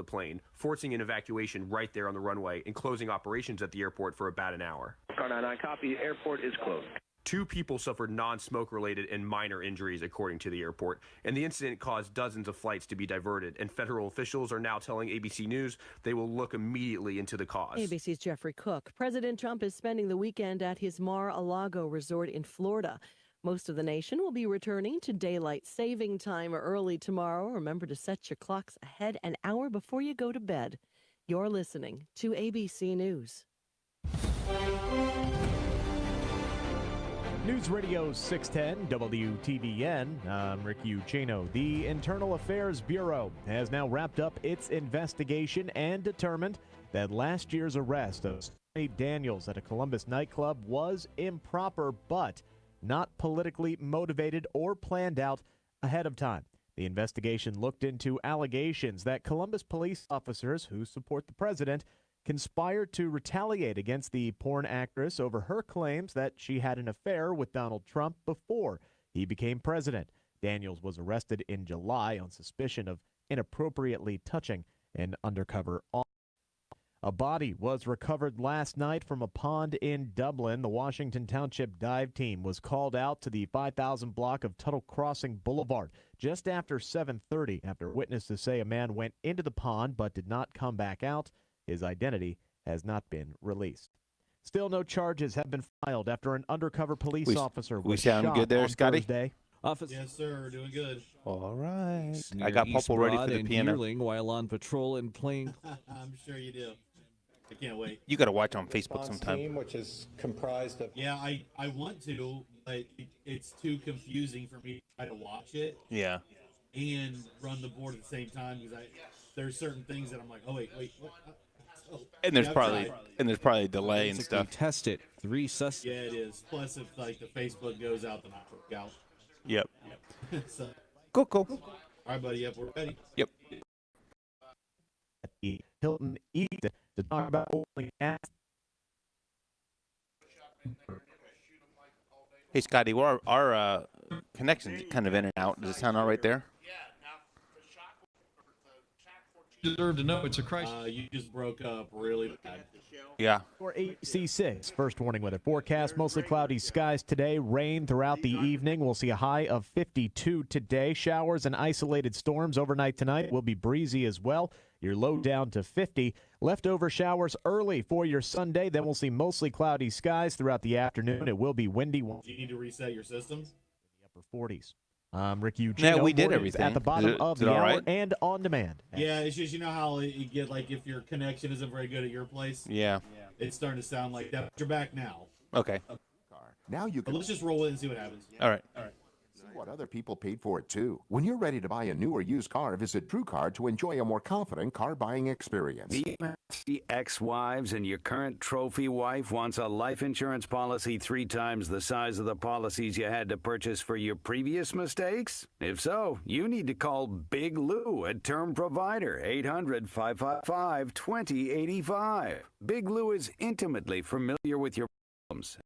plane, forcing an evacuation right there on the runway and closing operations at the airport for about an hour. Car 99, copy. Airport is closed. 2 people suffered non-smoke related and minor injuries, according to the airport, and the incident caused dozens of flights to be diverted, and federal officials are now telling ABC News they will look immediately into the cause. ABC's Jeffrey Cook. President Trump is spending the weekend at his Mar-a-Lago resort in Florida. Most of the nation will be returning to daylight saving time early tomorrow. Remember to set your clocks ahead an hour before you go to bed. You're listening to ABC News. News Radio 610 WTVN. I'm Rick Ucino. The Internal Affairs Bureau has now wrapped up its investigation and determined that last year's arrest of Stormy Daniels at a Columbus nightclub was improper, but not politically motivated or planned out ahead of time. The investigation looked into allegations that Columbus police officers who support the president conspired to retaliate against the porn actress over her claims that she had an affair with Donald Trump before he became president. Daniels was arrested in July on suspicion of inappropriately touching an undercover officer. A body was recovered last night from a pond in Dublin. The Washington Township dive team was called out to the 5,000 block of Tuttle Crossing Boulevard just after 7:30 after witnesses say a man went into the pond but did not come back out. His identity has not been released. Still no charges have been filed after an undercover police officer was shot on Thursday. Office. Yes, sir. Doing good. All right. Near I got East Popo ready Broad for the and piano. Yearling while on patrol and playing. I'm sure you do. I can't wait. You got to watch on Facebook sometime. Team, which is comprised of. Yeah, I want to, but it's too confusing for me to try to watch it. Yeah. And run the board at the same time because there's certain things that I'm like, oh wait, what? And there's probably a delay and stuff. Test it. 3 suspects. Yeah, it is. Plus, if like the Facebook goes out, then I work out. Yep. So, Cool. all right, buddy. Yep, we're ready. Yep. At the Hilton Easton to talk about opening gas. Hey, Scotty, well, our connection's kind of in and out. Does it sound all right there? You deserve to know it's a crisis. You just broke up really bad. Yeah. For AC6, first warning weather forecast, mostly cloudy skies today, rain throughout the evening. We'll see a high of 52 today. Showers and isolated storms overnight tonight will be breezy as well. Your low down to 50. Leftover showers early for your Sunday. Then we'll see mostly cloudy skies throughout the afternoon. It will be windy. Do you need to reset your systems? The upper 40s. Rick Eugene. Yeah, we did everything. At the bottom of the hour and on demand. Yeah, it's just, you know how you get, like, if your connection isn't very good at your place? Yeah. It's starting to sound like that. You're back now. Okay. Now you can. But let's just roll it and see what happens. All right. See what other people paid for it, too. When you're ready to buy a new or used car, visit TrueCar to enjoy a more confident car buying experience. The ex-wives and your current trophy wife wants a life insurance policy 3 times the size of the policies you had to purchase for your previous mistakes? If so, you need to call Big Lou at Term Provider, 800-555-2085. Big Lou is intimately familiar with your problems.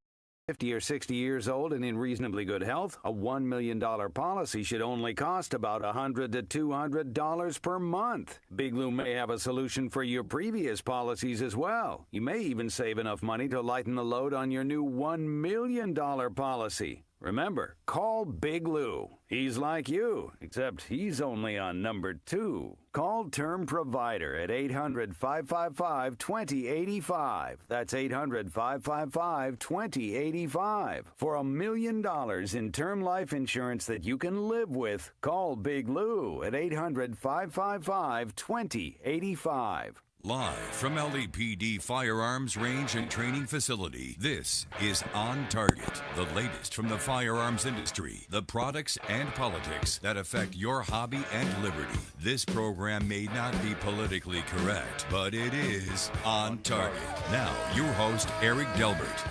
50 or 60 years old and in reasonably good health, a $1 million policy should only cost about $100 to $200 per month. Big Lou may have a solution for your previous policies as well. You may even save enough money to lighten the load on your new $1 million policy. Remember, call Big Lou. He's like you, except he's only on number 2. Call Term Provider at 800-555-2085. That's 800-555-2085. For $1 million in term life insurance that you can live with, call Big Lou at 800-555-2085. Live from LAPD Firearms Range and Training Facility, this is On Target, the latest from the firearms industry, the products and politics that affect your hobby and liberty. This program may not be politically correct, but it is On Target. Now, your host, Eric Delbert.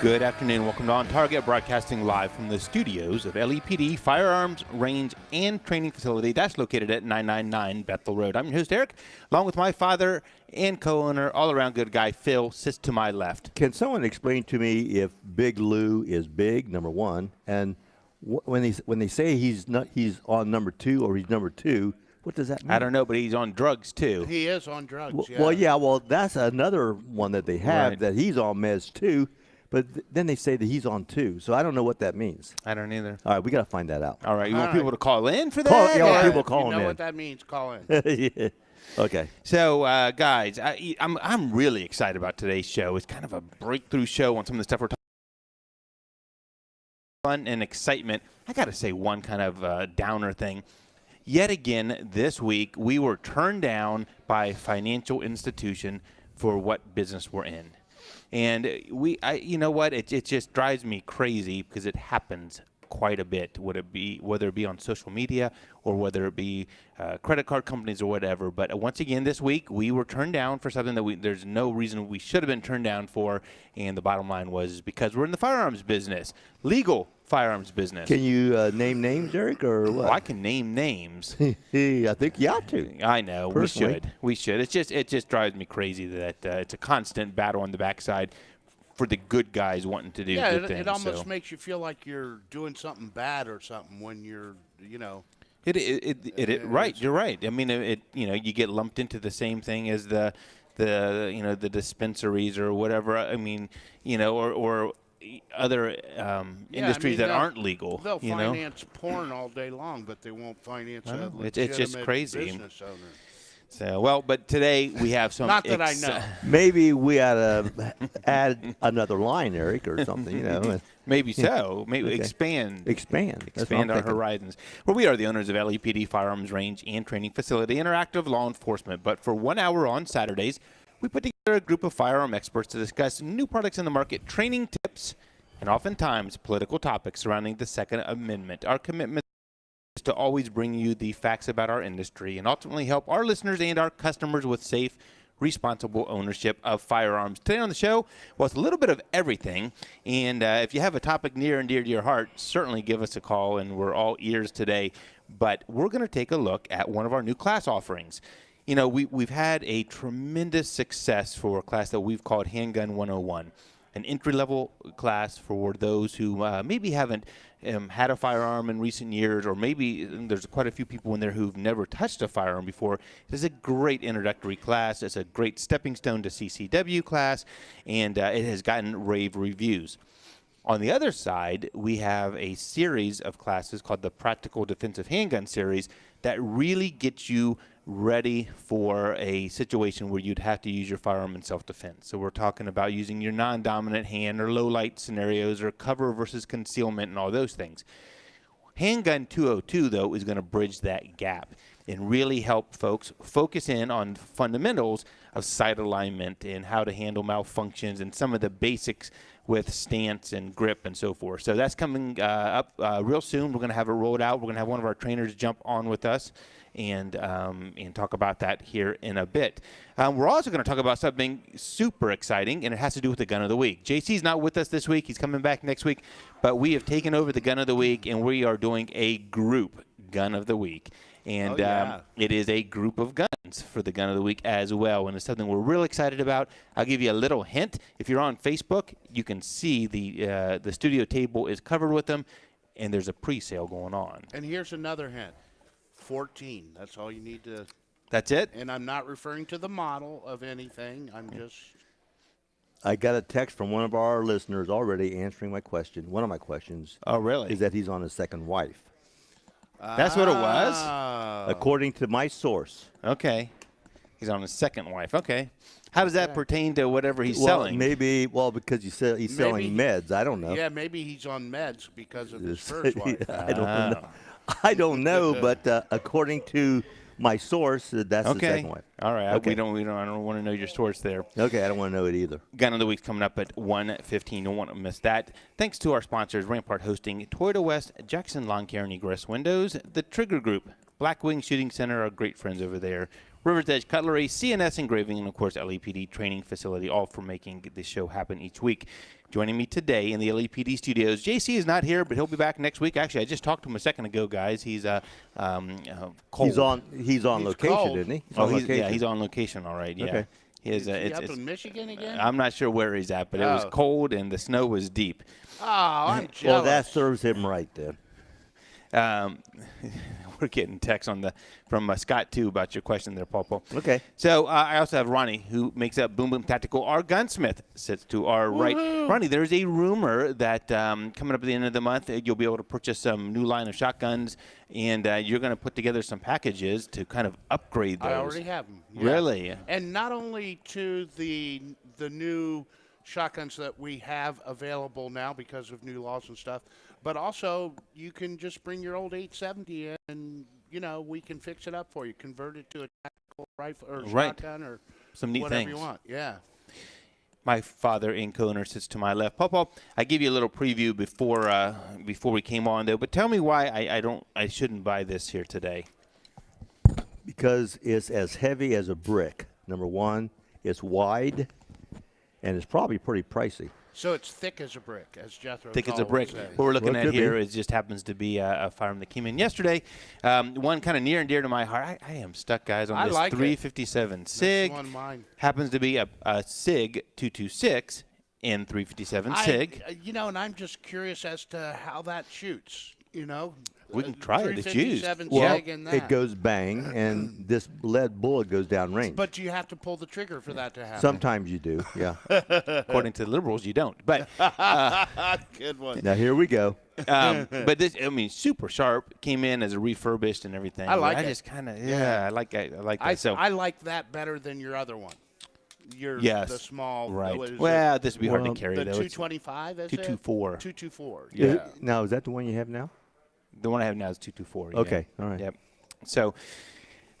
Good afternoon. Welcome to On Target, broadcasting live from the studios of LAPD Firearms Range and Training Facility. That's located at 999 Bethel Road. I'm your host, Eric, along with my father and co-owner, all-around good guy, Phil, sits to my left. Can someone explain to me if Big Lou is big, number one, and when they say he's on number 2 or he's number 2, What does that mean? I don't know, but he's on drugs too. He is on drugs. Well, yeah. Well, that's another one that they have that he's on meds too. But then they say that he's on 2, so I don't know what that means. I don't either. All right, we got to find that out. All right, you want people to call in for that? Yeah, people calling in. You know what that means? Call in. Yeah. Okay. So, guys, I'm really excited about today's show. It's kind of a breakthrough show on some of the stuff we're talking about. Fun and excitement. I got to say one kind of downer thing. Yet again, this week, we were turned down by a financial institution for what business we're in. And you know what? It just drives me crazy because it happens quite a bit. Whether it be on social media or whether it be credit card companies or whatever. But once again, this week we were turned down for something that there's no reason we should have been turned down for. And the bottom line was because we're in the firearms business, legal firearms business. Can you name names, Eric, or what? Well, I can name names. I think you ought to. I know. Personally. We should. It just drives me crazy that it's a constant battle on the backside for the good guys wanting to do good things. It almost makes you feel like you're doing something bad or something when you're, Right. You're right. I mean, you get lumped into the same thing as the dispensaries or whatever. I mean, or other industries that aren't legal. They'll finance porn all day long, but they won't finance a legitimate it's just crazy. business owner. So, but today we have some. Not that I know. Maybe we ought to add another line, Eric, or something, Maybe so. Maybe expand our horizons. Well, we are the owners of LEPD Firearms Range and Training Facility, interactive law enforcement. But for 1 hour on Saturdays, we put together a group of firearm experts to discuss new products in the market, training tips, and oftentimes political topics surrounding the Second Amendment. Our commitment is to always bring you the facts about our industry and ultimately help our listeners and our customers with safe, responsible ownership of firearms. Today on the show, well, it's a little bit of everything. And if you have a topic near and dear to your heart, certainly give us a call, and we're all ears today. But we're going to take a look at one of our new class offerings. We've had a tremendous success for a class that we've called Handgun 101, an entry-level class for those who maybe haven't had a firearm in recent years, or maybe there's quite a few people in there who've never touched a firearm before. It's a great introductory class. It's a great stepping stone to CCW class, and it has gotten rave reviews. On the other side, we have a series of classes called the Practical Defensive Handgun Series that really gets you ready for a situation where you'd have to use your firearm in self-defense. So we're talking about using your non-dominant hand or low-light scenarios or cover versus concealment and all those things. Handgun 202, though, is going to bridge that gap and really help folks focus in on fundamentals of sight alignment and how to handle malfunctions and some of the basics with stance and grip and so forth. So that's coming up real soon. We're going to have it rolled out. We're going to have one of our trainers jump on with us and talk about that here in a bit. We're also going to talk about something super exciting, and it has to do with the Gun of the Week. JC's not with us this week. He's coming back next week. But we have taken over the Gun of the Week, and we are doing a group Gun of the Week. And it is a group of guns for the Gun of the Week as well, and it's something we're real excited about. I'll give you a little hint. If you're on Facebook, you can see the studio table is covered with them, and there's a pre-sale going on. And here's another hint. 14. That's all you need to. That's it? And I'm not referring to the model of anything. I'm just. I got a text from one of our listeners already answering my question. One of my questions. Oh, really? Is that he's on his second wife. That's what it was? According to my source. Okay. He's on his second wife. Okay. How does that pertain to whatever he's selling? Maybe, because he's selling meds. I don't know. Yeah, maybe he's on meds because of his first wife. I don't know. I don't know, but according to my source, that's the second wife. All right. Okay. I don't want to know your source there. Okay, I don't want to know it either. Gun of the Week's coming up at 1:15. You don't want to miss that. Thanks to our sponsors, Rampart Hosting, Toyota West, Jackson Lawn Care and Egress Windows, the Trigger Group, Blackwing Shooting Center, our great friends over there, River's Edge Cutlery, CNS Engraving, and, of course, LEPD Training Facility, all for making this show happen each week. Joining me today in the LEPD studios, JC is not here, but he'll be back next week. Actually, I just talked to him a second ago, guys. He's cold. He's on location, cold. isn't he? He's on location, all right. Yeah. Okay. Is he up in Michigan again? I'm not sure where he's at, but it was cold and the snow was deep. Oh, I'm jealous. Well, that serves him right then. We're getting texts from Scott, too, about your question there, Paul. Okay. So I also have Ronnie, who makes up Boom Boom Tactical. Our gunsmith sits to our right. Ronnie, there's a rumor that coming up at the end of the month, you'll be able to purchase some new line of shotguns, and you're going to put together some packages to kind of upgrade those. I already have them. Yeah. Really? And not only to the new shotguns that we have available now because of new laws and stuff, but also you can just bring your old 870 in and, we can fix it up for you, convert it to a tactical rifle or shotgun or some neat whatever things you want. Yeah. My father and co-owner sits to my left. Paul, I gave you a little preview before we came on, though, but tell me why I shouldn't buy this here today. Because it's as heavy as a brick. Number one, it's wide, and it's probably pretty pricey. So it's thick as a brick, as Jethro Thick as a Tull would brick. say. What we're looking at here is just happens to be a firearm that came in yesterday. One kind of near and dear to my heart. I am stuck, guys, on this 357 SIG. That's one mine. Happens to be a SIG 226 in 357 SIG. And I'm just curious as to how that shoots. We can try it. It's used. Well, it goes bang, and this lead bullet goes down range. But you have to pull the trigger for that to happen. Sometimes you do, yeah. According to the liberals, you don't. But good one. Now here we go. But this, super sharp. Came in as a refurbished and everything. I like it. I just kind of, I like that. So I like that better than your other one. The small. Right. Well, this would be hard to carry, the though. 225, is 224. 224. Yeah. Now, is that the one you have now? The one I have now is 224. Okay. All right. Yep. So,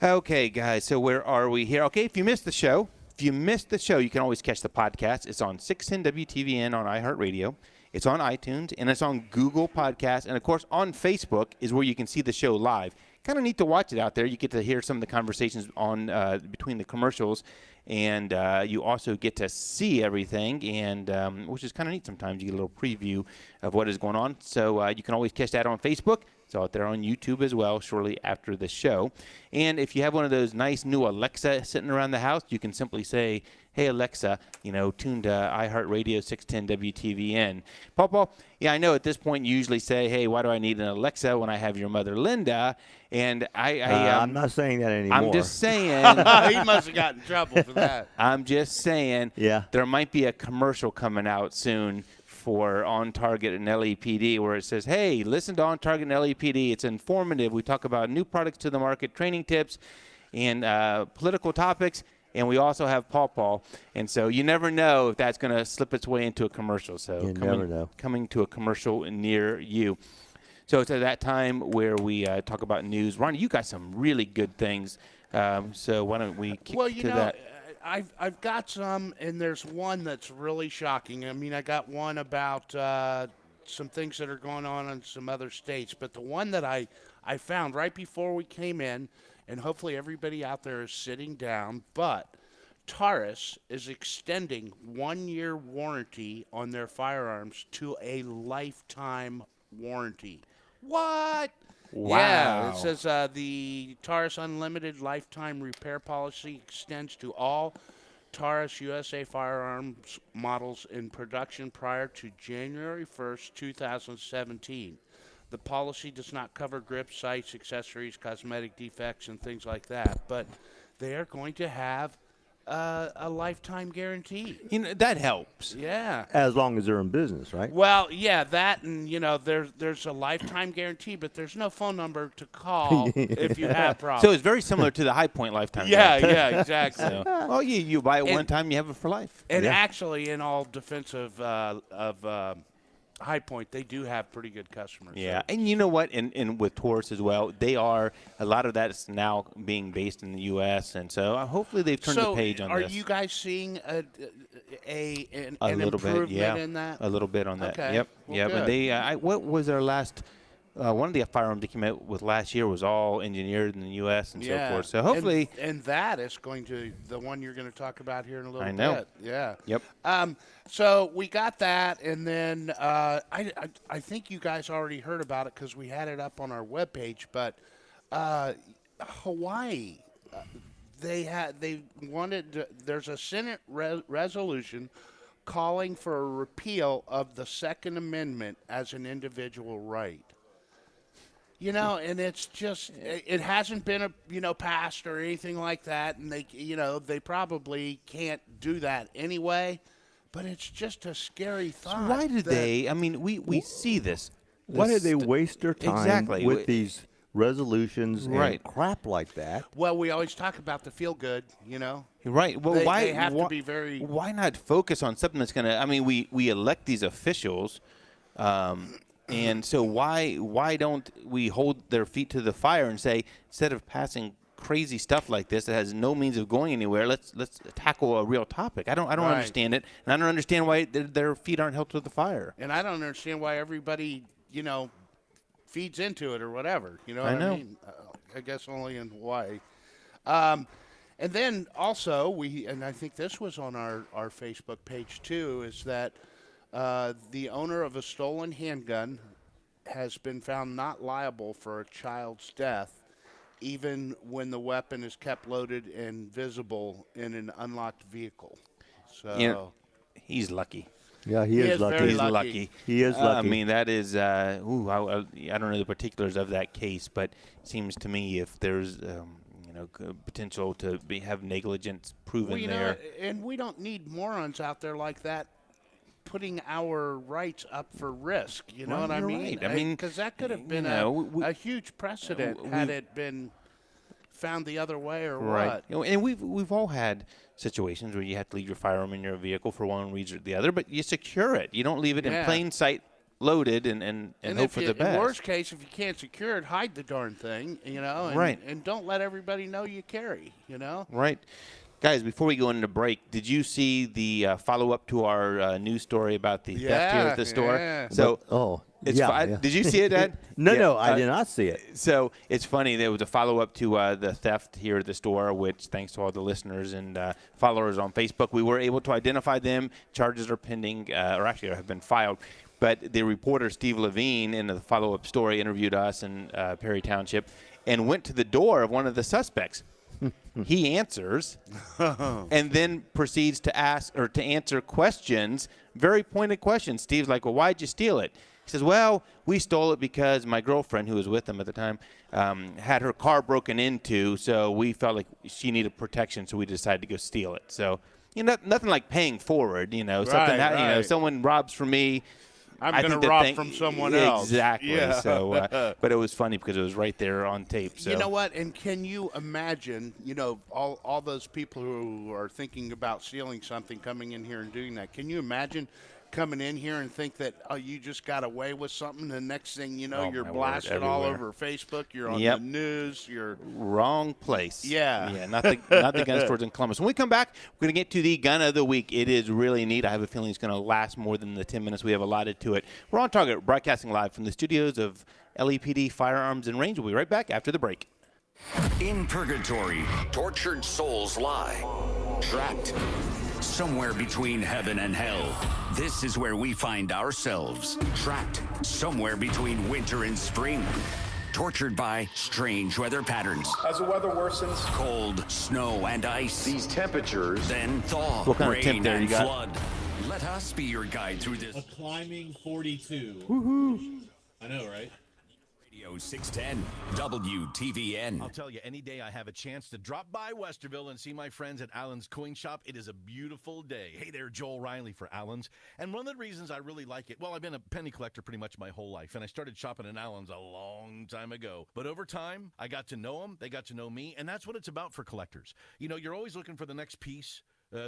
okay, guys. So where are we here? Okay, if you missed the show, you can always catch the podcast. It's on 610 WTVN on iHeartRadio. It's on iTunes, and it's on Google Podcasts. And, of course, on Facebook is where you can see the show live. Kind of neat to watch it out there. You get to hear some of the conversations on between the commercials, and you also get to see everything, and which is kind of neat sometimes. You get a little preview of what is going on. So you can always catch that on Facebook. It's out there on YouTube as well shortly after the show. And if you have one of those nice new Alexa sitting around the house, you can simply say, hey, Alexa, tune to iHeartRadio 610 WTVN. Paul, yeah, I know at this point you usually say, hey, why do I need an Alexa when I have your mother, Linda? And I'm not saying that anymore. I'm just saying. He must have gotten in trouble for that. I'm just saying there might be a commercial coming out soon for OnTarget and LAPD where it says, hey, listen to OnTarget and LAPD. It's informative. We talk about new products to the market, training tips, and political topics. And we also have Paul. And so you never know if that's going to slip its way into a commercial. So you never know. Coming to a commercial near you. So it's at that time where we talk about news. Ronnie, you got some really good things. So why don't we kick to that? I've got some, and there's one that's really shocking. I got one about some things that are going on in some other states. But the one that I found right before we came in, and hopefully everybody out there is sitting down, but Taurus is extending 1-year warranty on their firearms to a lifetime warranty. What? Wow. Yeah, it says the Taurus Unlimited Lifetime Repair Policy extends to all Taurus USA firearms models in production prior to January 1st, 2017. The policy does not cover grips, sights, accessories, cosmetic defects, and things like that, but they are going to have a lifetime guarantee. That helps. Yeah. As long as they're in business, right? Well, yeah, that, and there's a lifetime guarantee, but there's no phone number to call if you have problems. So it's very similar to the High Point lifetime guarantee. Yeah, exactly. So, well, you buy it one time, you have it for life. And actually, in all defense of High Point, they do have pretty good customers. Yeah, and you know what? And with Taurus as well, a lot of that is now being based in the U.S., and so hopefully they've turned the page on this. Are you guys seeing an little improvement bit, in that? A little bit on that. Okay. Yep. Well, yep. good. And they, what was their last? One of the firearms they came out with last year was all engineered in the U.S. and so forth. So hopefully, and that is going to the one you're going to talk about here in a little bit. I know. Yeah. Yep. So we got that, and then I think you guys already heard about it because we had it up on our webpage. But Hawaii, they wanted. There's a Senate resolution calling for a repeal of the Second Amendment as an individual right. You know, and it's just, it hasn't been passed or anything like that, and they probably can't do that anyway. But it's just a scary thought. So why do they? I mean, we see this. Why do they waste their time with these resolutions right. and crap like that? Well, we always talk about the feel good, Right. Well, they have to be very. Why not focus on something that's going to? I mean, we elect these officials, and so why don't we hold their feet to the fire and say, instead of passing crazy stuff like this that has no means of going anywhere, let's tackle a real topic. I don't Right. understand it, and I don't understand why their feet aren't held to the fire. And I don't understand why everybody feeds into it or whatever. You know what I know. I mean? I guess only in Hawaii. And then also and I think this was on our Facebook page too, is that the owner of a stolen handgun has been found not liable for a child's death, even when the weapon is kept loaded and visible in an unlocked vehicle. So he's lucky. Yeah, he is lucky. He's lucky. He is lucky. I mean, that is. I don't know the particulars of that case, but it seems to me if there's potential to have negligence proven there. And we don't need morons out there like that putting our rights up for risk. You know what I mean? Right. I mean, because that could have been a huge precedent had it been found the other way or right. what. And we've all had situations where you have to leave your firearm in your vehicle for one reason or the other, but you secure it. You don't leave it in plain sight, loaded, and hope for the best. In worst case, if you can't secure it, hide the darn thing. Right. And don't let everybody know you carry. Right. Guys, before we go into break, did you see the follow-up to our news story about the theft here at the store? Yeah. So, did you see it, Ed? No, I did not see it. So it's funny. There was a follow-up to the theft here at the store, which, thanks to all the listeners and followers on Facebook, we were able to identify them. Charges are pending, or actually have been filed. But the reporter, Steve Levine, in the follow-up story, interviewed us in Perry Township and went to the door of one of the suspects. He answers and then proceeds to answer questions, very pointed questions. Steve's like, well, why'd you steal it? He says, well, we stole it because my girlfriend, who was with him at the time, had her car broken into, so we felt like she needed protection, so we decided to go steal it. So, nothing like paying forward, something someone robs from me. I'm going to rob from someone else. Exactly. Yeah. So, but it was funny because it was right there on tape. So. You know what? And can you imagine, all those people who are thinking about stealing something coming in here and doing that? Can you imagine coming in here and think that, you just got away with something? The next thing you know, you're blasted all over Facebook. You're on the news. You're wrong place. Yeah. Yeah. Not the gun stores in Columbus. When we come back, we're going to get to the gun of the week. It is really neat. I have a feeling it's going to last more than the 10 minutes we have allotted to it. We're on target, broadcasting live from the studios of LEPD Firearms and Range. We'll be right back after the break. In purgatory, tortured souls lie, trapped somewhere between heaven and hell. This is where we find ourselves, trapped somewhere between winter and spring, tortured by strange weather patterns. As the weather worsens, cold, snow, and ice. These temperatures, then thaw, what kind rain, of temp there and you got? flood. Let us be your guide through this. A climbing 42. Woohoo! I know, right? Radio 610 WTVN. I'll tell you, any day I have a chance to drop by Westerville and see my friends at Allen's Coin Shop, it is a beautiful day. Hey there, Joel Riley for Allen's. And one of the reasons I really like it, well, I've been a penny collector pretty much my whole life, and I started shopping at Allen's a long time ago. But over time, I got to know them, they got to know me, and that's what it's about for collectors. You're always looking for the next piece,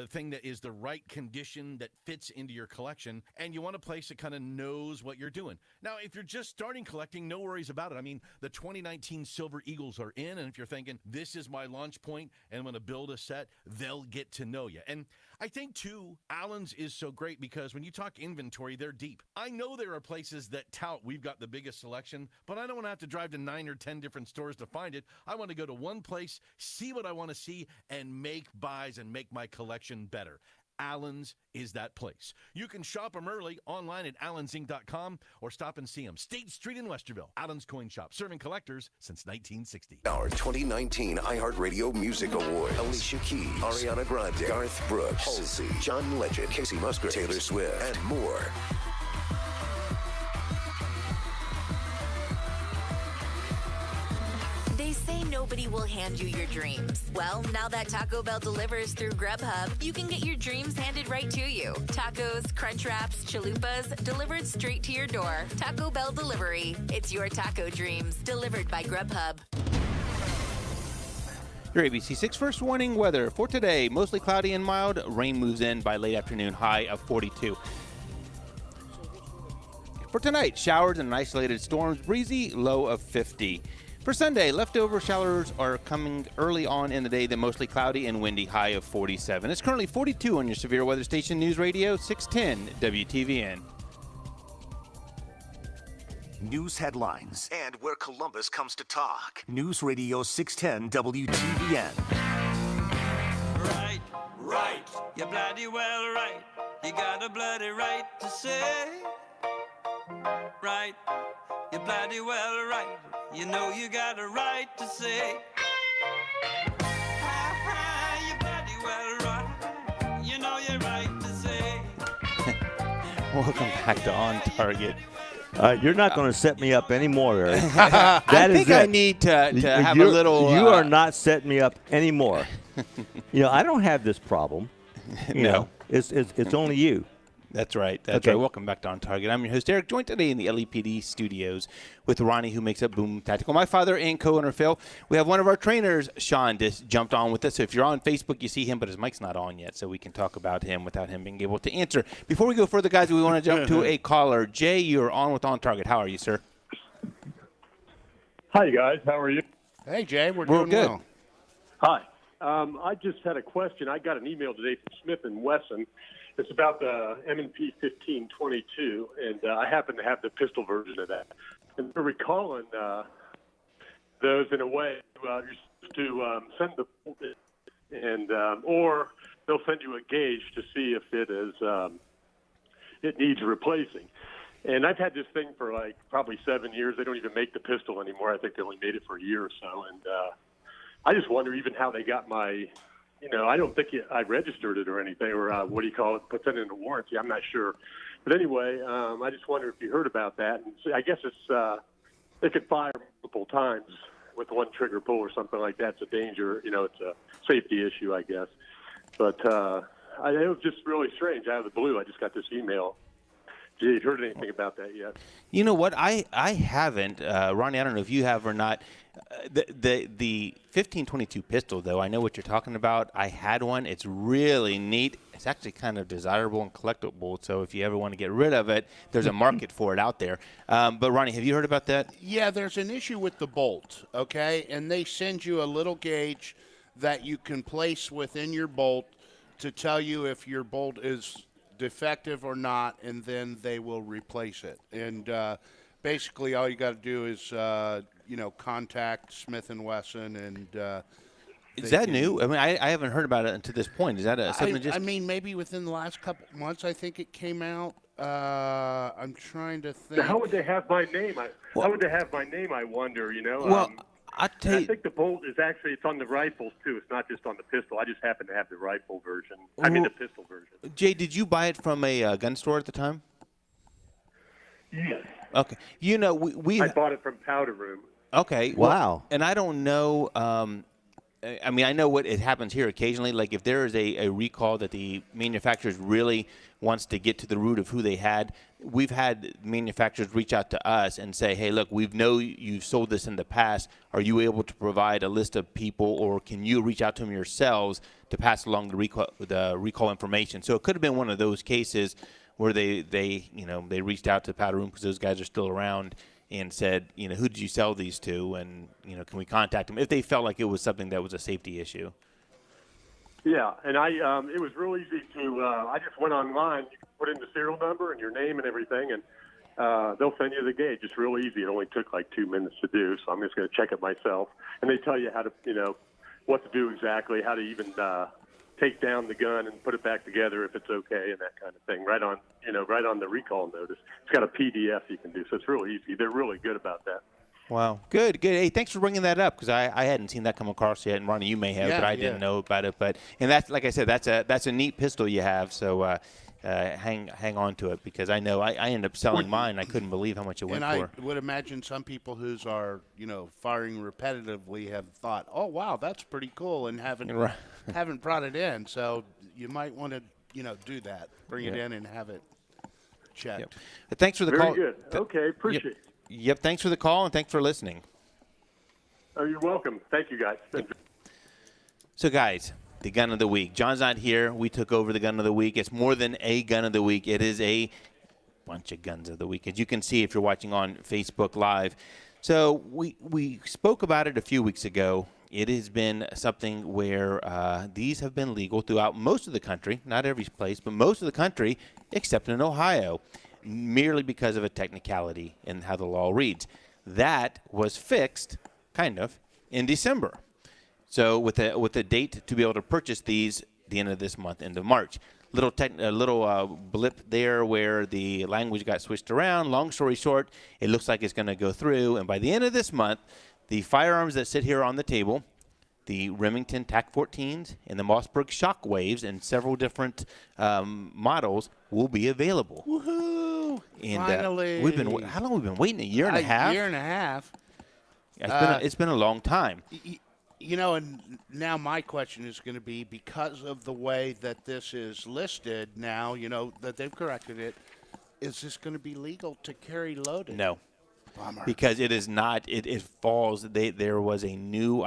thing that is the right condition that fits into your collection, and you want a place that kind of knows what you're doing. Now, if you're just starting collecting, no worries about it. I mean, the 2019 Silver Eagles are in, and if you're thinking, this is my launch point, and I'm going to build a set, they'll get to know you. And I think, too, Allen's is so great because when you talk inventory, they're deep. I know there are places that tout we've got the biggest selection, but I don't want to have to drive to 9 or 10 different stores to find it. I want to go to one place, see what I want to see, and make buys and make my collection better. Allen's is that place. You can shop them early online at allensinc.com or stop and see them. State Street in Westerville. Allen's Coin Shop, serving collectors since 1960. Our 2019 iHeartRadio Music Award. Alicia Keys, Ariana Grande, Garth Brooks, Halsey, John Legend, Casey Musgraves, Taylor Swift, and more. Say nobody will hand you your dreams. Well, now that Taco Bell delivers through Grubhub, you can get your dreams handed right to you. Tacos, crunch wraps, chalupas, delivered straight to your door. Taco Bell Delivery. It's your taco dreams, delivered by Grubhub. Your ABC 6 first warning weather for today. Mostly cloudy and mild. Rain moves in by late afternoon, high of 42. For tonight, showers and isolated storms, breezy, low of 50. For Sunday, leftover showers are coming early on in the day, then mostly cloudy and windy, high of 47. It's currently 42 on your severe weather station, News Radio 610 WTVN. News headlines and where Columbus comes to talk. News Radio 610 WTVN. Right, you're bloody well right. You got a bloody right to say. Right, you're bloody well right. You know you got a right to say. You're bloody well right. You know you're right to say. Welcome back to On Target. You're not going to set me up anymore, Eric. I think I need to have a little. You are not setting me up anymore. I don't have this problem. No. It's only you. That's right. That's right. Welcome back to On Target. I'm your host, Eric, joined today in the LEPD studios with Ronnie, who makes up Boom Tactical. My father and co-owner, Phil. We have one of our trainers, Sean, just jumped on with us. So if you're on Facebook, you see him, but his mic's not on yet, so we can talk about him without him being able to answer. Before we go further, guys, we want to jump to a caller. Jay, you're on with On Target. How are you, sir? Hi, guys. How are you? Hey, Jay. We're doing good. Well. Hi. I just had a question. I got an email today from Smith & Wesson. It's about the M&P 1522, and I happen to have the pistol version of that. And they're recalling those in a way you're supposed to send the bolt in, and or they'll send you a gauge to see if it needs replacing. And I've had this thing for like probably 7 years. They don't even make the pistol anymore. I think they only made it for a year or so. And I just wonder even how they got my. I don't think I registered it or anything, or what do you call it, put that in a warranty. I'm not sure. But anyway, I just wonder if you heard about that. And so I guess it could fire multiple times with one trigger pull or something like that. It's a danger. It's a safety issue, I guess. But it was just really strange. Out of the blue, I just got this email. Have you heard anything about that yet? You know what? I haven't. Ronnie, I don't know if you have or not. The 1522 pistol, though, I know what you're talking about. I had one. It's really neat. It's actually kind of desirable and collectible. So if you ever want to get rid of it, there's a market for it out there. But, Ronnie, have you heard about that? Yeah, there's an issue with the bolt, okay? And they send you a little gauge that you can place within your bolt to tell you if your bolt is defective or not, and then they will replace it. And basically all you got to do is contact Smith & Wesson, and is that new? I mean, I haven't heard about it to this point. Is that something? I mean, maybe within the last couple months, I think it came out. I'm trying to think. So how would they have my name? How would they have my name? I wonder. Well, I think the bolt is it's on the rifles too. It's not just on the pistol. I just happen to have the rifle version. I mean the pistol version. Jay, did you buy it from a gun store at the time? Yes. Okay. I bought it from Powder Room. Okay. Wow. Well, and I don't know. I mean, I know what it happens here occasionally. Like if there is a recall that the manufacturers really wants to get to the root of who they had, we've had manufacturers reach out to us and say, hey, look, we know you've sold this in the past. Are you able to provide a list of people, or can you reach out to them yourselves to pass along the recall information? So it could have been one of those cases where they reached out to Powder Room because those guys are still around and said, who did you sell these to, and can we contact them if they felt like it was something that was a safety issue? Yeah, and it was real easy to. I just went online, you can put in the serial number and your name and everything, and they'll send you the gauge. It's real easy. It only took like 2 minutes to do, so I'm just going to check it myself. And they tell you how to, what to do exactly, how to even take down the gun and put it back together if it's okay, and that kind of thing. Right on the recall notice. It's got a PDF you can do, so it's real easy. They're really good about that. Wow, good. Hey, thanks for bringing that up because I hadn't seen that come across yet, and Ronnie, you may have, but I didn't know about it. And that's, like I said, that's a neat pistol you have. So hang on to it, because I know I ended up selling mine. I couldn't believe how much it went for. And I would imagine some people who are, firing repetitively have thought, oh, wow, that's pretty cool, and haven't brought it in. So you might want to, do that. Bring it in and have it checked. Yep. Thanks for the call. Very good. Okay, appreciate it. Yep, thanks for the call, and thanks for listening. Oh, you're welcome. Thank you, guys. So, guys, the gun of the week. John's not here. We took over the gun of the week. It's more than a gun of the week. It is a bunch of guns of the week, as you can see if you're watching on Facebook Live. So we spoke about it a few weeks ago. It has been something where these have been legal throughout most of the country, not every place, but most of the country, except in Ohio, merely because of a technicality in how the law reads. That was fixed, kind of, in December. So with a date to be able to purchase these the end of this month, end of March. Little blip there where the language got switched around. Long story short, it looks like it's going to go through. And by the end of this month, the firearms that sit here on the table, the Remington TAC-14s and the Mossberg Shockwaves and several different models will be available. Woohoo! And Finally. How long have we been waiting? A year and a half? A year and a half. It's been a long time. And now my question is going to be, because of the way that this is listed now, that they've corrected it, is this going to be legal to carry loaded? No. Bummer. Because it is not. It falls. There was a new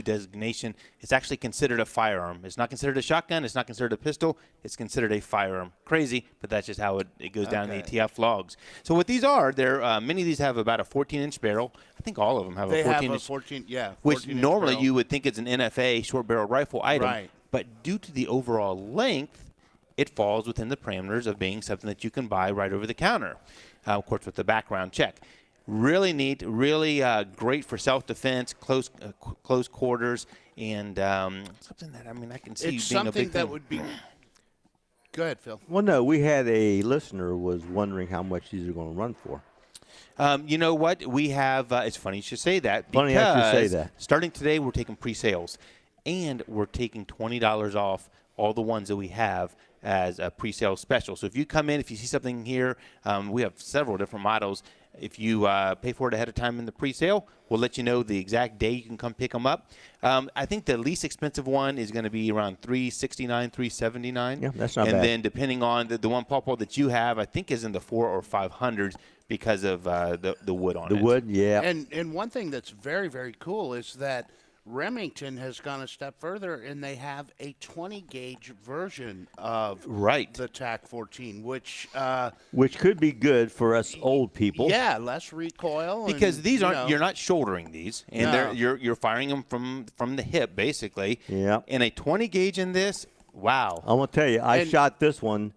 designation. It's actually considered a firearm. It's not considered a shotgun. It's not considered a pistol. It's considered a firearm. Crazy, but that's just how it goes down in the ATF logs. So what these are, many of these have about a 14-inch barrel. I think all of them have a 14-inch. 14, yeah. Which normally barrel. you would think it's an NFA short barrel rifle item. Right. But due to the overall length, it falls within the parameters of being something that you can buy right over the counter. Of course, with the background check. Really neat, really great for self-defense, close quarters, and something that I can see it's being a big something that thing. would be. Go ahead, Phil. Well, no, we had a listener was wondering how much these are going to run for. You know what? We have. It's funny you should say that. Funny I should say that. Starting today, we're taking pre-sales, and we're taking $20 off all the ones that we have as a pre-sale special. So if you come in, if you see something here, we have several different models. If you pay for it ahead of time in the pre-sale, we'll let you know the exact day you can come pick them up. I think the least expensive one is going to be around $369, $379. Yeah, that's not bad. And then depending on the one Paw that you have, I think is in the $400 or $500 because of the wood on it. The wood, yeah. And one thing that's very, very cool is that Remington has gone a step further, and they have a 20-gauge version of the TAC-14, which could be good for us old people. Yeah, less recoil. Because these aren't, you're not shouldering these, and No. you're firing them from the hip, basically. Yeah. And a 20-gauge in this, wow. I'm going to tell you, I shot this one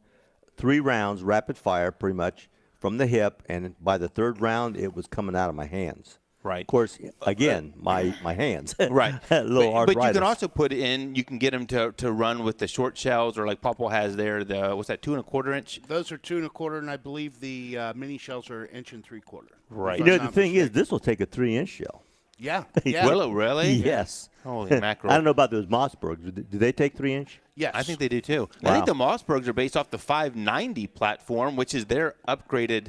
3 rounds, rapid fire, pretty much, from the hip, and by the 3rd round, it was coming out of my hands. Right. Of course, again, my hands. Right. A little arthritis. But you can also put in, you can get them to run with the short shells, or like Papa has there, what's that, 2 1/4 inch? Those are 2 1/4, and I believe the mini shells are 1 3/4. Right. You know, the thing is, this will take a 3-inch shell. Yeah. Will it really? Yes. Holy mackerel. I don't know about those Mossbergs. Do they take 3-inch? Yes. I think they do too. Wow. I think the Mossbergs are based off the 590 platform, which is their upgraded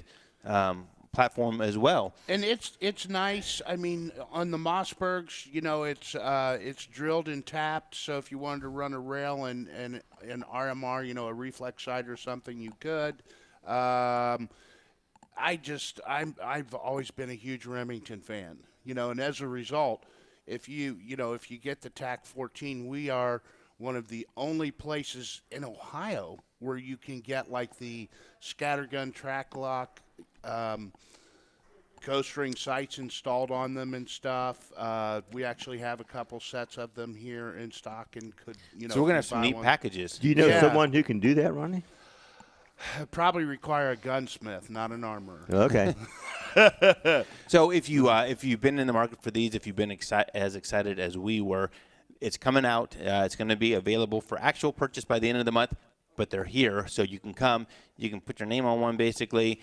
platform as well. And it's nice. I mean, on the Mossbergs, it's drilled and tapped. So if you wanted to run a rail and an RMR, a reflex sight or something, you could. I've always been a huge Remington fan, and as a result, if you get the TAC-14, we are one of the only places in Ohio where you can get like the scattergun track lock, ghost ring sights installed on them and stuff. We actually have a couple sets of them here in stock and could, So we're going to have some neat packages. Do you know someone who can do that, Ronnie? Probably require a gunsmith, not an armorer. Okay. So if you've been in the market for these, if you've been as excited as we were, it's coming out. It's going to be available for actual purchase by the end of the month. But they're here, so you can come. You can put your name on one, basically,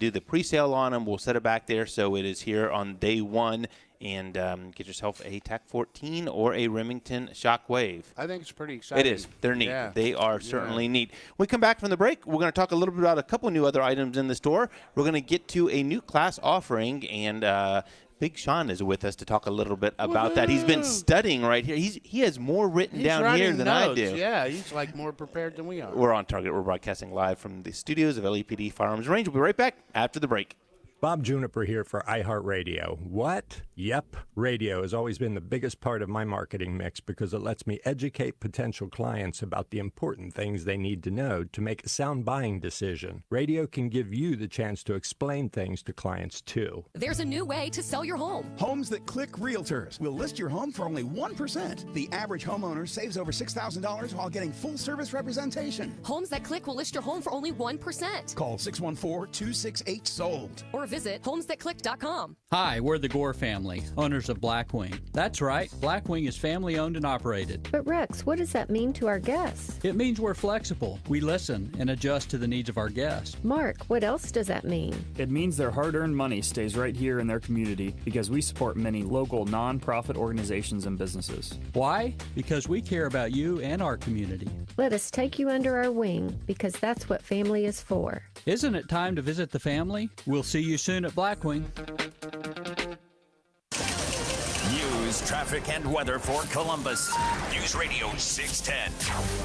do the pre-sale on them. We'll set it back there, so it is here on day one. and get yourself a TAC 14 or a Remington Shockwave. I think it's pretty exciting. It is. They're neat. Yeah. They are certainly neat. When we come back from the break, we're going to talk a little bit about a couple new other items in the store. We're going to get to a new class offering, and Big Sean is with us to talk a little bit about that. He's been studying right here. He has more written down here than I do. Yeah, he's like more prepared than we are. We're on target. We're broadcasting live from the studios of LEPD Firearms Range. We'll be right back after the break. Bob Juniper here for iHeartRadio. What? Yep. Radio has always been the biggest part of my marketing mix because it lets me educate potential clients about the important things they need to know to make a sound buying decision. Radio can give you the chance to explain things to clients, too. There's a new way to sell your home. Homes That Click Realtors will list your home for only 1%. The average homeowner saves over $6,000 while getting full service representation. Homes That Click will list your home for only 1%. Call 614-268-SOLD. Or visit homesthatclick.com. Hi, we're the Gore family, owners of Blackwing. That's right, Blackwing is family owned and operated. But Rex, what does that mean to our guests? It means we're flexible. We listen and adjust to the needs of our guests. Mark, what else does that mean? It means their hard-earned money stays right here in their community because we support many local non-profit organizations and businesses. Why? Because we care about you and our community. Let us take you under our wing because that's what family is for. Isn't it time to visit the family? We'll see you soon at Blackwing. News, traffic, and weather for Columbus. News Radio 610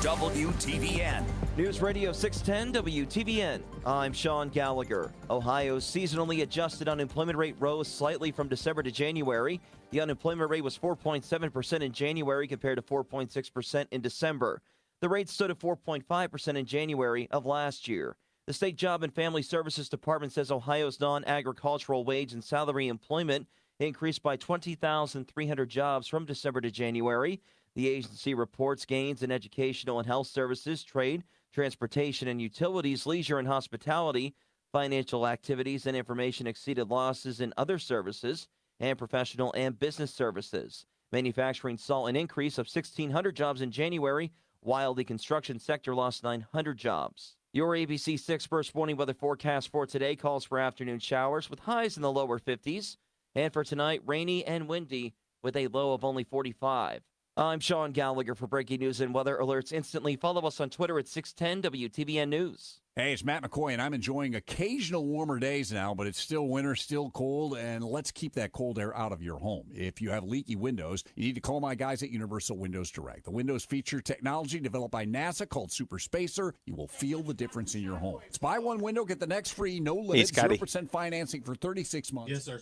WTVN. News Radio 610 WTVN. I'm Sean Gallagher. Ohio's seasonally adjusted unemployment rate rose slightly from December to January. The unemployment rate was 4.7% in January compared to 4.6% in December. The rate stood at 4.5% in January of last year. The State Job and Family Services Department says Ohio's non-agricultural wage and salary employment increased by 20,300 jobs from December to January. The agency reports gains in educational and health services, trade, transportation and utilities, leisure and hospitality, financial activities, and information exceeded losses in other services and professional and business services. Manufacturing saw an increase of 1,600 jobs in January, while the construction sector lost 900 jobs. Your ABC 6 First Morning Weather forecast for today calls for afternoon showers with highs in the lower 50s. And for tonight, rainy and windy with a low of only 45. I'm Sean Gallagher for breaking news and weather alerts instantly. Follow us on Twitter at 610 WTVN News. Hey, it's Matt McCoy, and I'm enjoying occasional warmer days now, but it's still winter, still cold, and let's keep that cold air out of your home. If you have leaky windows, you need to call my guys at Universal Windows Direct. The windows feature technology developed by NASA called Super Spacer. You will feel the difference in your home. It's buy one window, get the next free, no limit, 0% financing for 36 months. Yes, sir.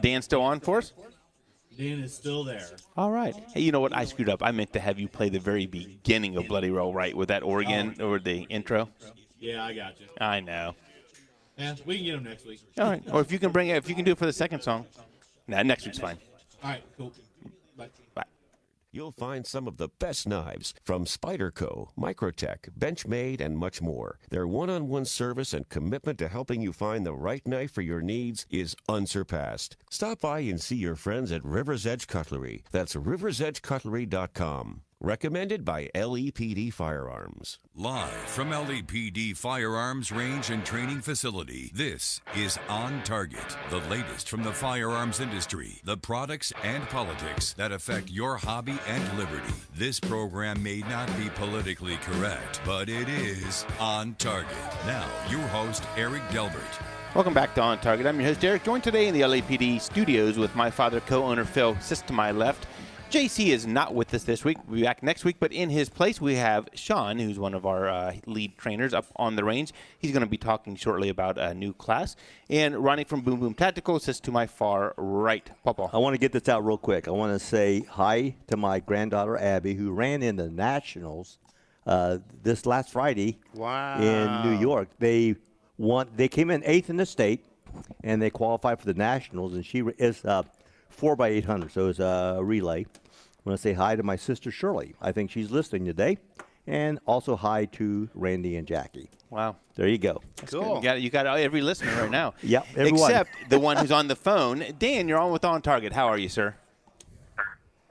Dan's still on for us? Dan is still there. All right. Hey, you know what? I screwed up. I meant to have you play the very beginning of Bloody Roll Right with that organ or the intro. Yeah, I got you. I know. Yeah, we can get him next week. All right. Or if you can do it for the second song. Nah, next week's fine. All right, cool. Bye. Bye. You'll find some of the best knives from Spyderco, Microtech, Benchmade, and much more. Their one-on-one service and commitment to helping you find the right knife for your needs is unsurpassed. Stop by and see your friends at River's Edge Cutlery. That's riversedgecutlery.com. Recommended by LEPD Firearms. Live from LEPD Firearms Range and Training Facility, this is On Target, the latest from the firearms industry, the products and politics that affect your hobby and liberty. This program may not be politically correct, but it is On Target. Now, your host, Eric Delbert. Welcome back to On Target. I'm your host, Derek, joined today in the LAPD studios with my father, co-owner Phil, sits to my left. JC is not with us this week. We'll be back next week, but in his place we have Sean, who's one of our lead trainers up on the range. He's going to be talking shortly about a new class. And Ronnie from Boom Boom Tactical sits to my far right. Papa. I want to get this out real quick. I want to say hi to my granddaughter, Abby, who ran in the Nationals this last Friday in New York. They came in 8th in the state, and they qualified for the Nationals, and she is 4x800, so it's a relay. I want to say hi to my sister Shirley. I think she's listening today. And also hi to Randy and Jackie. Wow. There you go. That's cool. You got every listener right now. Yep, everyone. Except the one who's on the phone. Dan, you're on with On Target. How are you, sir?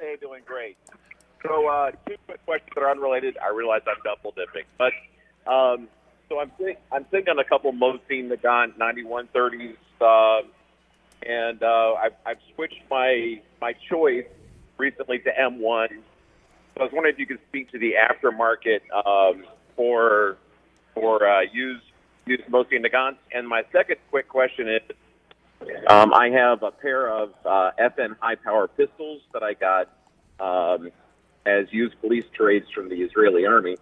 Hey, doing great. So 2 quick questions that are unrelated. I realize I'm double dipping. But so I'm sitting on a couple Mosine Nagant 9130s. and I've switched my choice recently to M1. So I was wondering if you could speak to the aftermarket for used mostly in the guns. And my second quick question is, I have a pair of FN high power pistols that I got as used police trades from the Israeli army,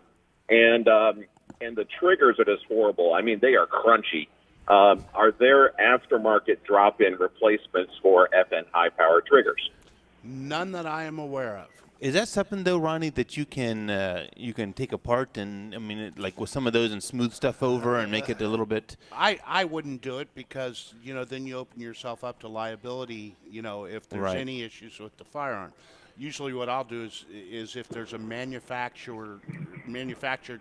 and the triggers are just horrible. I mean, they are crunchy. Are there aftermarket drop-in replacements for FN high power triggers? None that I am aware of. Is that something though, Ronnie, that you can take apart and like with some of those and smooth stuff over and make it a little bit? I wouldn't do it because then you open yourself up to liability. If there's any issues with the firearm. Usually, what I'll do is if there's a manufactured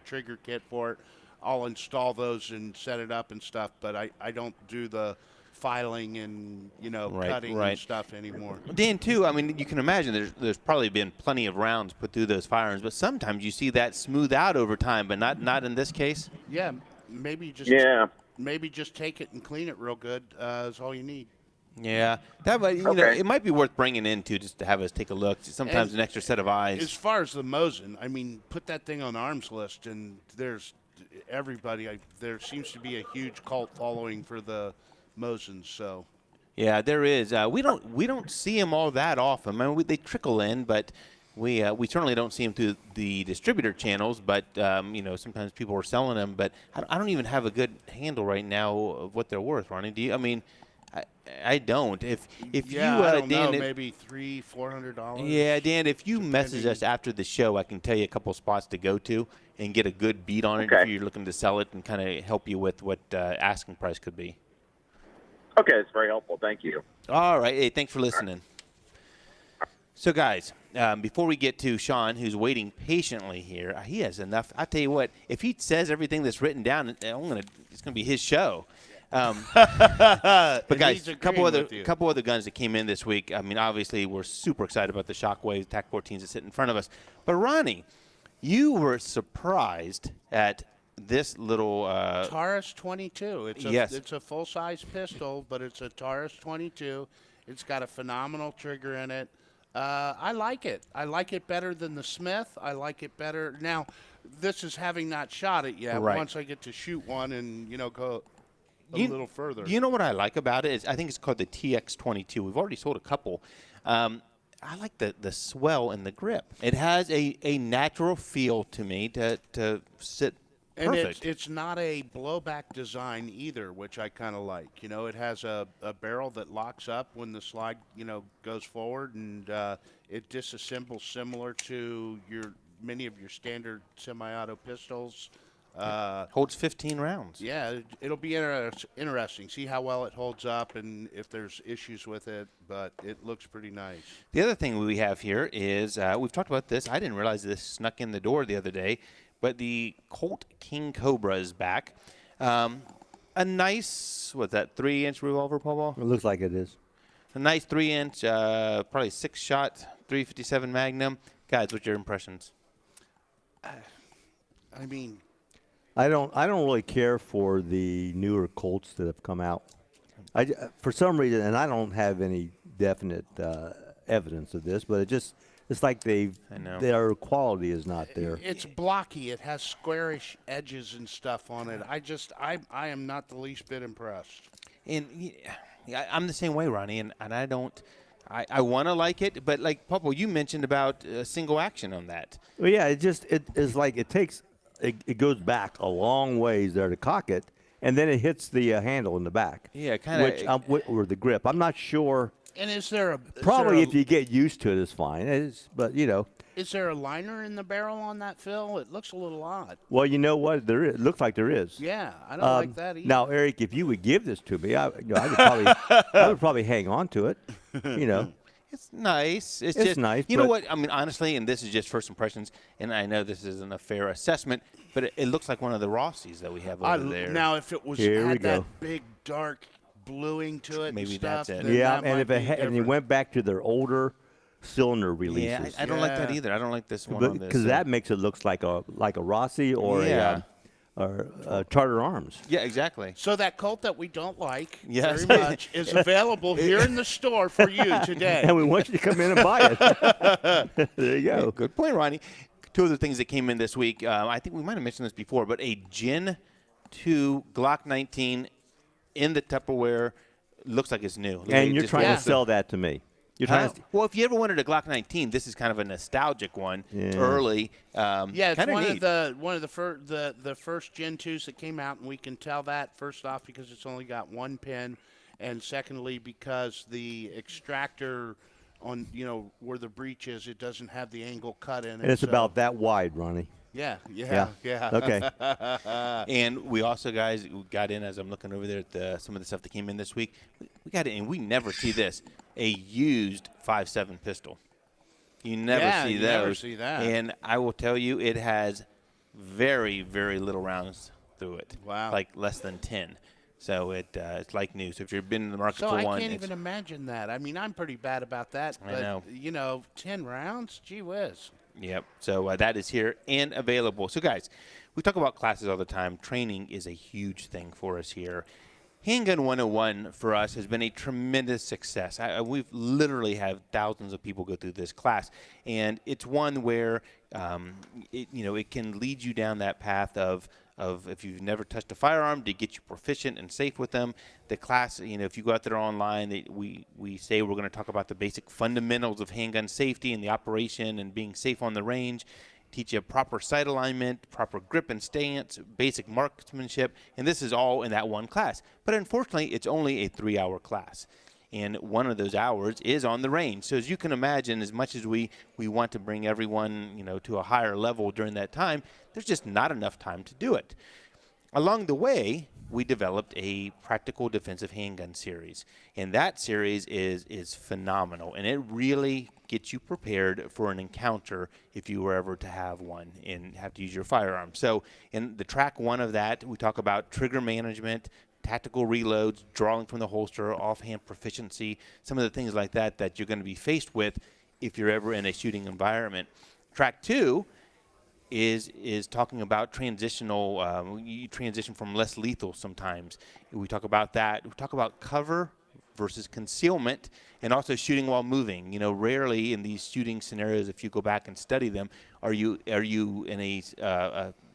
trigger kit for it, I'll install those and set it up and stuff. But I don't do the filing and cutting and stuff anymore. Dan, too, you can imagine there's probably been plenty of rounds put through those firearms, but sometimes you see that smooth out over time, but not in this case. Yeah, maybe just take it and clean it real good is all you need. Yeah, that might, it might be worth bringing in too, just to have us take a look. Sometimes an extra set of eyes. As far as the Mosin, put that thing on the arms list, and there's everybody. There seems to be a huge cult following for the Mosins, so. Yeah, there is. We don't see them all that often. They trickle in, but we certainly don't see them through the distributor channels. But sometimes people are selling them. But I don't even have a good handle right now of what they're worth, Ronnie. Do you? I don't. If you I don't Dan, know, maybe $300-$400. Yeah, Dan. If you message us after the show, I can tell you a couple spots to go to and get a good beat on it if you're looking to sell it, and kind of help you with what asking price could be. Okay, it's very helpful. Thank you. All right. Hey, thanks for listening. So, guys, before we get to Sean, who's waiting patiently here, he has enough. I tell you what, if he says everything that's written down, it's going to be his show. But guys, a couple other guns that came in this week. Obviously, we're super excited about the Shockwave TAC 14s that sit in front of us. But Ronnie, you were surprised at this little Taurus 22. It's a full-size pistol, but it's a Taurus 22. It's got a phenomenal trigger in it. I like it. I like it better than the Smith. I like it better. Now, this is having not shot it yet. Right. Once I get to shoot one and go a little further. You know what I like about it is I think it's called the TX22. We've already sold a couple. I like the swell and the grip. It has a natural feel to me to sit perfect. And it's not a blowback design either, which I kind of like. It has a barrel that locks up when the slide, goes forward, and it disassembles similar to many of your standard semi-auto pistols. Holds 15 rounds. Yeah, it'll be interesting. See how well it holds up and if there's issues with it, but it looks pretty nice. The other thing we have here is, we've talked about this. I didn't realize this snuck in the door the other day, but the Colt King Cobra is back. A nice, 3-inch revolver, Paul? It looks like it is. A nice 3-inch, probably 6-shot, 357 Magnum. Guys, what's your impressions? I don't really care for the newer Colts that have come out. For some reason, and I don't have any definite evidence of this, but it's like their quality is not there. It's blocky. It has squarish edges and stuff on it. I am not the least bit impressed. And I'm the same way, Ronnie, and I don't. I want to like it, but like Popo, you mentioned about single action on that. Well, yeah, it is like it takes. It goes back a long ways there to cock it, and then it hits the handle in the back. Yeah, kind of. Or the grip. I'm not sure. And if you get used to it, it's fine. But Is there a liner in the barrel on that, Phil? It looks a little odd. Well, you know what? There is. It looks like there is. Yeah, I don't like that either. Now, Eric, if you would give this to me, I would probably hang on to it. It's nice. It's just nice. You know what? Honestly, and this is just first impressions, and I know this isn't a fair assessment, but it looks like one of the Rossies that we have over there. Now, if it had that big, dark bluing to it, maybe that's it. Yeah, and if you went back to their older cylinder releases. Yeah, I don't like that either. I don't like this one on this. Because that makes it look like a Rossi or Charter Arms. Yeah, exactly. So that Colt that we don't like Yes. very much is available here in the store for you today. And we want you to come in and buy it. There you go. Good point, Ronnie. Two other things that came in this week. I think we might have mentioned this before, but a Gen 2 Glock 19 in the Tupperware looks like it's new. And you're trying to sell that to me. You're trying to well, if you ever wanted a Glock 19, this is kind of a nostalgic one. Yeah. Early. Yeah, it's one neat. of the first Gen 2s that came out, and we can tell that first off because it's only got one pin, and secondly because the extractor on where the breech is, it doesn't have the angle cut in it. And it's about that wide, Ronnie. Yeah. Okay. And we also, guys, got in, as I'm looking over there at some of the stuff that came in this week, we got in, and we never see this, a used 5.7 pistol. You never see those. Never see that. And I will tell you, it has very, very little rounds through it. Wow. Like less than 10. So it's like new. So if you've been in the market So for I one. can't even imagine that. I mean, I'm pretty bad about that. I But, know. 10 rounds? Gee whiz. Yep. So that is here and available. So, guys, we talk about classes all the time. Training is a huge thing for us here. Handgun 101 for us has been a tremendous success. We've literally had thousands of people go through this class, and it's one where it can lead you down that path of if you've never touched a firearm to get you proficient and safe with them. The class, if you go out there online, we say we're going to talk about the basic fundamentals of handgun safety and the operation and being safe on the range. Teach you proper sight alignment, proper grip and stance, basic marksmanship, and this is all in that one class. But unfortunately, it's only a 3-hour class, and one of those hours is on the range. So as you can imagine, as much as we want to bring everyone to a higher level during that time, there's just not enough time to do it. Along the way, we developed a practical defensive handgun series, and that series is phenomenal, and it really gets you prepared for an encounter if you were ever to have one and have to use your firearm. So in the track one of that, we talk about trigger management, tactical reloads, drawing from the holster, offhand proficiency, some of the things like that you're going to be faced with if you're ever in a shooting environment. Track two is talking about transitional, you transition from less lethal sometimes. We talk about that. We talk about cover versus concealment, and also shooting while moving. Rarely in these shooting scenarios, if you go back and study them, are you in a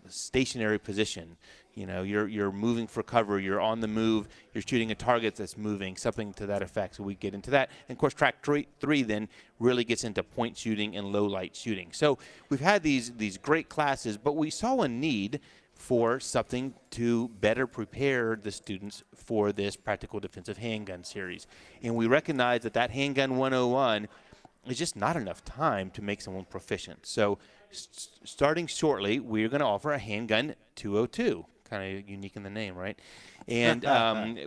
stationary position. You're moving for cover, you're on the move, you're shooting a target that's moving, something to that effect. So we get into that. And of course, track three then really gets into point shooting and low light shooting. So we've had these great classes, but we saw a need for something to better prepare the students for this practical defensive handgun series. And we recognize that Handgun 101 is just not enough time to make someone proficient. So starting shortly, we're going to offer a Handgun 202. Kind of unique in the name, right? And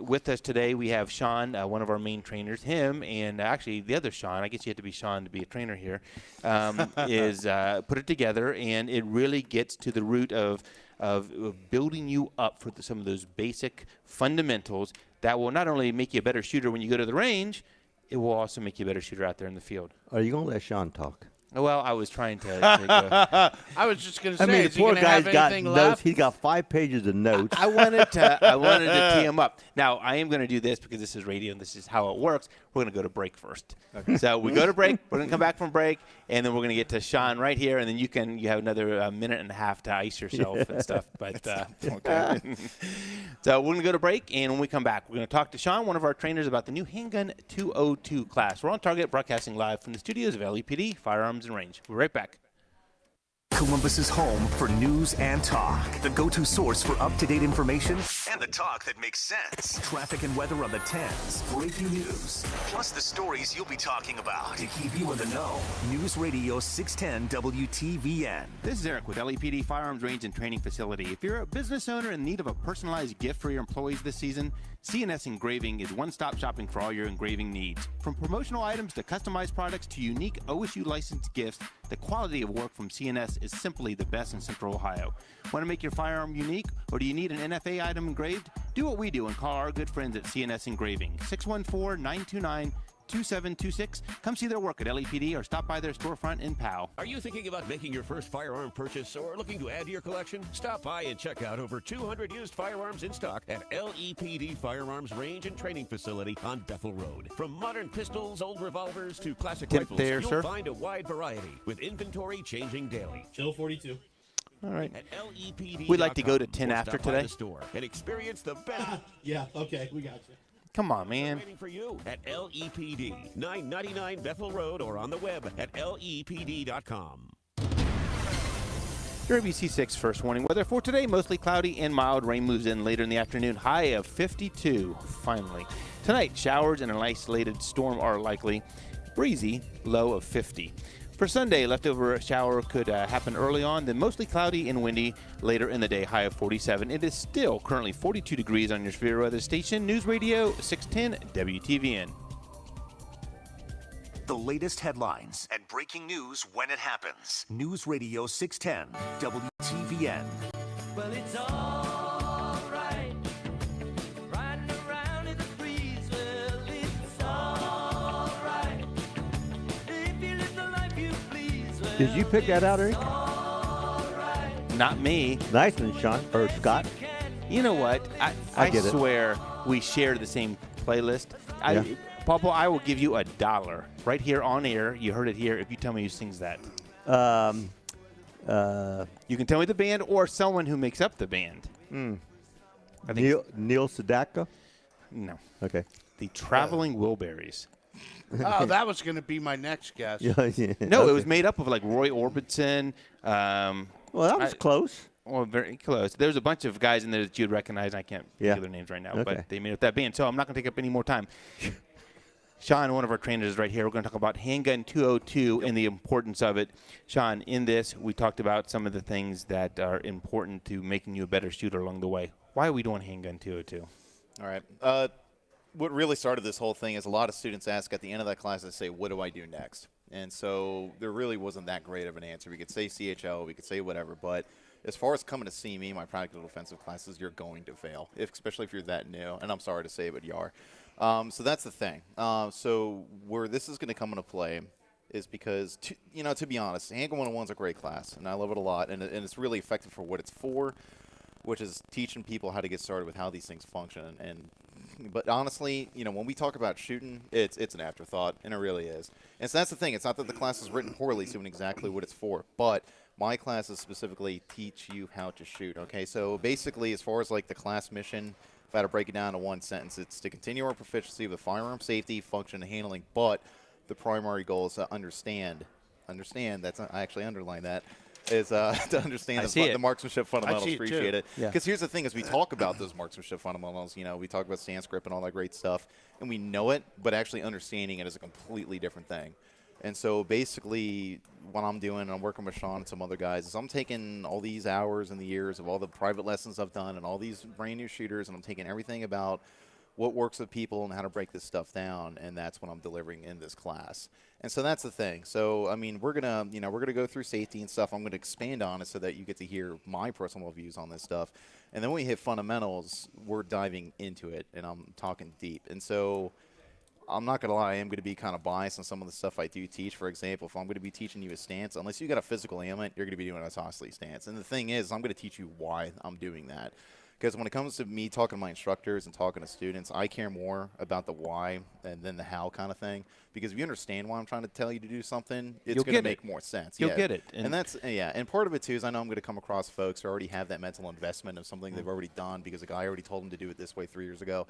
with us today, we have Sean, one of our main trainers. Him and actually the other Sean, I guess you have to be Sean to be a trainer here, is put it together, and it really gets to the root of building you up for some of those basic fundamentals that will not only make you a better shooter when you go to the range, it will also make you a better shooter out there in the field. Are you going to let Sean talk? Well, I was trying to go. I was just going to say, the is he poor gonna have guy's got anything notes. left? He's got 5 pages of notes. I wanted to tee him up. Now, I am going to do this because this is radio and this is how it works. We're going to go to break first. Okay. So we go to break. We're going to come back from break, and then we're going to get to Sean right here, and then you have another minute and a half to ice yourself and stuff. But okay. So we're going to go to break, and when we come back, we're going to talk to Sean, one of our trainers, about the new Handgun 202 class. We're on Target, broadcasting live from the studios of LEPD Firearms and Range. We're right back. Columbus's home for news and talk. The go-to source for up-to-date information and the talk that makes sense. Traffic and weather on the 10s. Breaking news. Plus the stories you'll be talking about. To keep you in the know. News Radio 610 WTVN. This is Eric with LEPD Firearms Range and Training Facility. If you're a business owner in need of a personalized gift for your employees this season, CNS Engraving is one-stop shopping for all your engraving needs. From promotional items to customized products to unique OSU licensed gifts, the quality of work from CNS is simply the best in Central Ohio. Want to make your firearm unique, or do you need an NFA item engraved? Do what we do and call our good friends at CNS Engraving, 614-929 2726. Come see their work at LEPD or stop by their storefront in Powell. Are you thinking about making your first firearm purchase or looking to add to your collection? Stop by and check out over 200 used firearms in stock at LEPD Firearms Range and Training Facility on Bethel Road. From modern pistols, old revolvers, to classic rifles, there, you'll sir. find a wide variety with inventory changing daily. Chill 42. All right. At LEPD. We'd like to go to 10 after today. The store and experience the best. Yeah, okay, we got you. Come on, man. Waiting for you at LEPD, 999 Bethel Road, or on the web at lepd.com. Your ABC6 first warning weather for today, mostly cloudy and mild. Rain moves in later in the afternoon. High of 52, finally. Tonight, showers and an isolated storm are likely. Breezy, low of 50. For Sunday, leftover shower could happen early on, then mostly cloudy and windy later in the day, high of 47. It is still currently 42 degrees on your Severe Weather Station. News Radio 610 WTVN. The latest headlines and breaking news when it happens. News Radio 610 WTVN. Well, it's all right. Riding around in the breeze. Well, it's all right. If you live the life you please. Well, Did you pick that out, Eric? Not me. Nice one, Sean. Or Scott. You know what? I get it. swear we share the same playlist. Yeah. Papa, I will give you $1 right here on air. You heard it here. If you tell me who sings that, you can tell me the band or someone who makes up the band. I think Neil Sedaka? No. Okay. The Traveling Wilburys. Oh, that was going to be my next guess. No, it was made up of like Roy Orbison. Well, that was close. Well, very close. There's a bunch of guys in there that you'd recognize. I can't think of their names right now, Okay. but they made up that band. So I'm not going to take up any more time. Sean, one of our trainers, is right here. We're going to talk about Handgun 202 and the importance of it. Sean, in this, we talked about some of the things that are important to making you a better shooter along the way. Why are we doing Handgun 202? All right. What really started this whole thing is a lot of students ask at the end of that class, they say, what do I do next? And so there really wasn't that great of an answer. We could say CHL, we could say whatever, but as far as coming to see me, my practical defensive classes, you're going to fail, especially if you're that new. And I'm sorry to say it, but you are. So that's the thing. So where this is going to come into play is because, to be honest, Handgun 101 is a great class, and I love it a lot, and it's really effective for what it's for, which is teaching people how to get started with how these things function. But honestly, when we talk about shooting, it's an afterthought, and it really is. And so that's the thing. It's not that the class is written poorly, it's doing exactly what it's for, but my classes specifically teach you how to shoot. Okay, so basically, as far as like the class mission, if I had to break it down to one sentence, it's to continue our proficiency with firearm safety, function, and handling. But the primary goal is to understand. That's I actually underlined that. Is to understand the marksmanship fundamentals. Appreciate it. Because here's the thing: as we talk about those marksmanship fundamentals, we talk about stance grip and all that great stuff, and we know it, but actually understanding it is a completely different thing. And so basically what I'm doing, and I'm working with Sean and some other guys, is I'm taking all these hours and the years of all the private lessons I've done and all these brand new shooters, and I'm taking everything about what works with people and how to break this stuff down, and that's what I'm delivering in this class. And so that's the thing. So, I mean, we're going to go through safety and stuff. I'm going to expand on it so that you get to hear my personal views on this stuff. And then when we hit fundamentals, we're diving into it, and I'm talking deep. And so I'm not going to lie, I am going to be kind of biased on some of the stuff I do teach. For example, if I'm going to be teaching you a stance, unless you got a physical ailment, you're going to be doing a isosceles stance. And the thing is, I'm going to teach you why I'm doing that. Because when it comes to me talking to my instructors and talking to students, I care more about the why and then the how kind of thing. Because if you understand why I'm trying to tell you to do something, it's going to make more sense. You'll get it. And that's, and part of it, too, is I know I'm going to come across folks who already have that mental investment of something they've already done because a guy already told them to do it this way 3 years ago.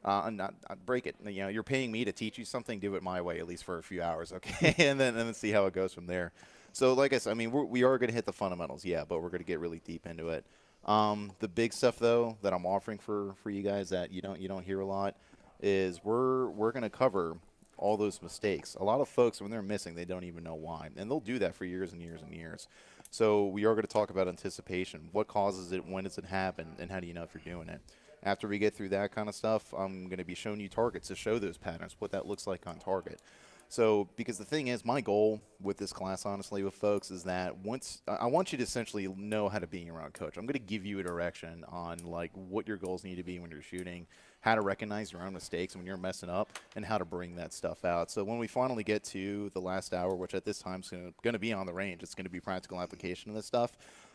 And not break it. You're paying me to teach you something. Do it my way, at least for a few hours, okay? and then see how it goes from there. So, like I said, I mean, we are going to hit the fundamentals, but we're going to get really deep into it. The big stuff, though, that I'm offering for you guys that you don't hear a lot is we're going to cover all those mistakes. A lot of folks, when they're missing, they don't even know why, and they'll do that for years and years and years. So we are going to talk about anticipation. What causes it? When does it happen? And how do you know if you're doing it? After we get through that kind of stuff, I'm going to be showing you targets to show those patterns, what that looks like on target. So, because the thing is, my goal with this class, honestly, with folks, is that once I want you to essentially know how to be around coach. I'm going to give you a direction on like what your goals need to be when you're shooting, how to recognize your own mistakes when you're messing up, and how to bring that stuff out. So when we finally get to the last hour, which at this time is going to be on the range, it's going to be practical application of this stuff.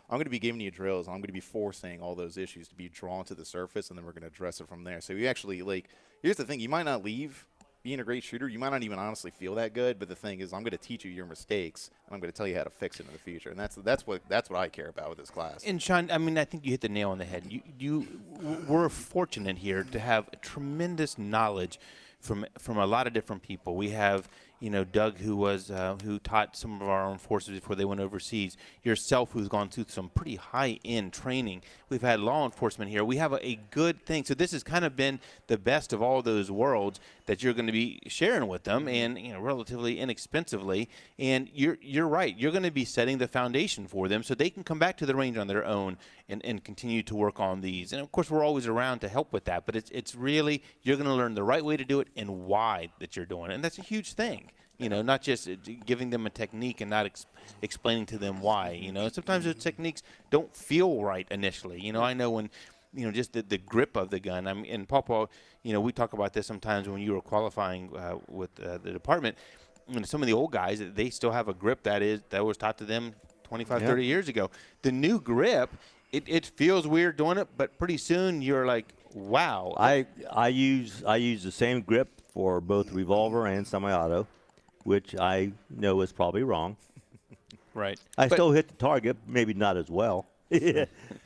I'm going to be giving you drills. I'm going to be forcing all those issues to be drawn to the surface, and then we're going to address it from there. So you actually, like, here's the thing. You might not leave being a great shooter. You might not even honestly feel that good, but the thing is I'm going to teach you your mistakes, and I'm going to tell you how to fix it in the future. And that's what I care about with this class. And, Sean, I mean, I think you hit the nail on the head. We're fortunate here to have tremendous knowledge from a lot of different people. We have, Doug, who taught some of our armed forces before they went overseas. Yourself, who's gone through some pretty high-end training. We've had law enforcement here. We have a good thing. So this has kind of been the best of all those worlds that you're going to be sharing with them, and relatively inexpensively. And you're right. You're going to be setting the foundation for them so they can come back to the range on their own and continue to work on these. And of course, we're always around to help with that. But it's really, you're going to learn the right way to do it and why that you're doing it. And that's a huge thing. Not just giving them a technique and not explaining to them why. Sometimes those techniques don't feel right initially. I know when, just the grip of the gun. And Pawpaw, we talk about this sometimes when you were qualifying with the department. Some of the old guys, they still have a grip that was taught to them 25, 30 years ago. The new grip, it feels weird doing it, but pretty soon you're like, wow. I use the same grip for both revolver and semi-auto, which I know is probably wrong. Right. I still hit the target, maybe not as well.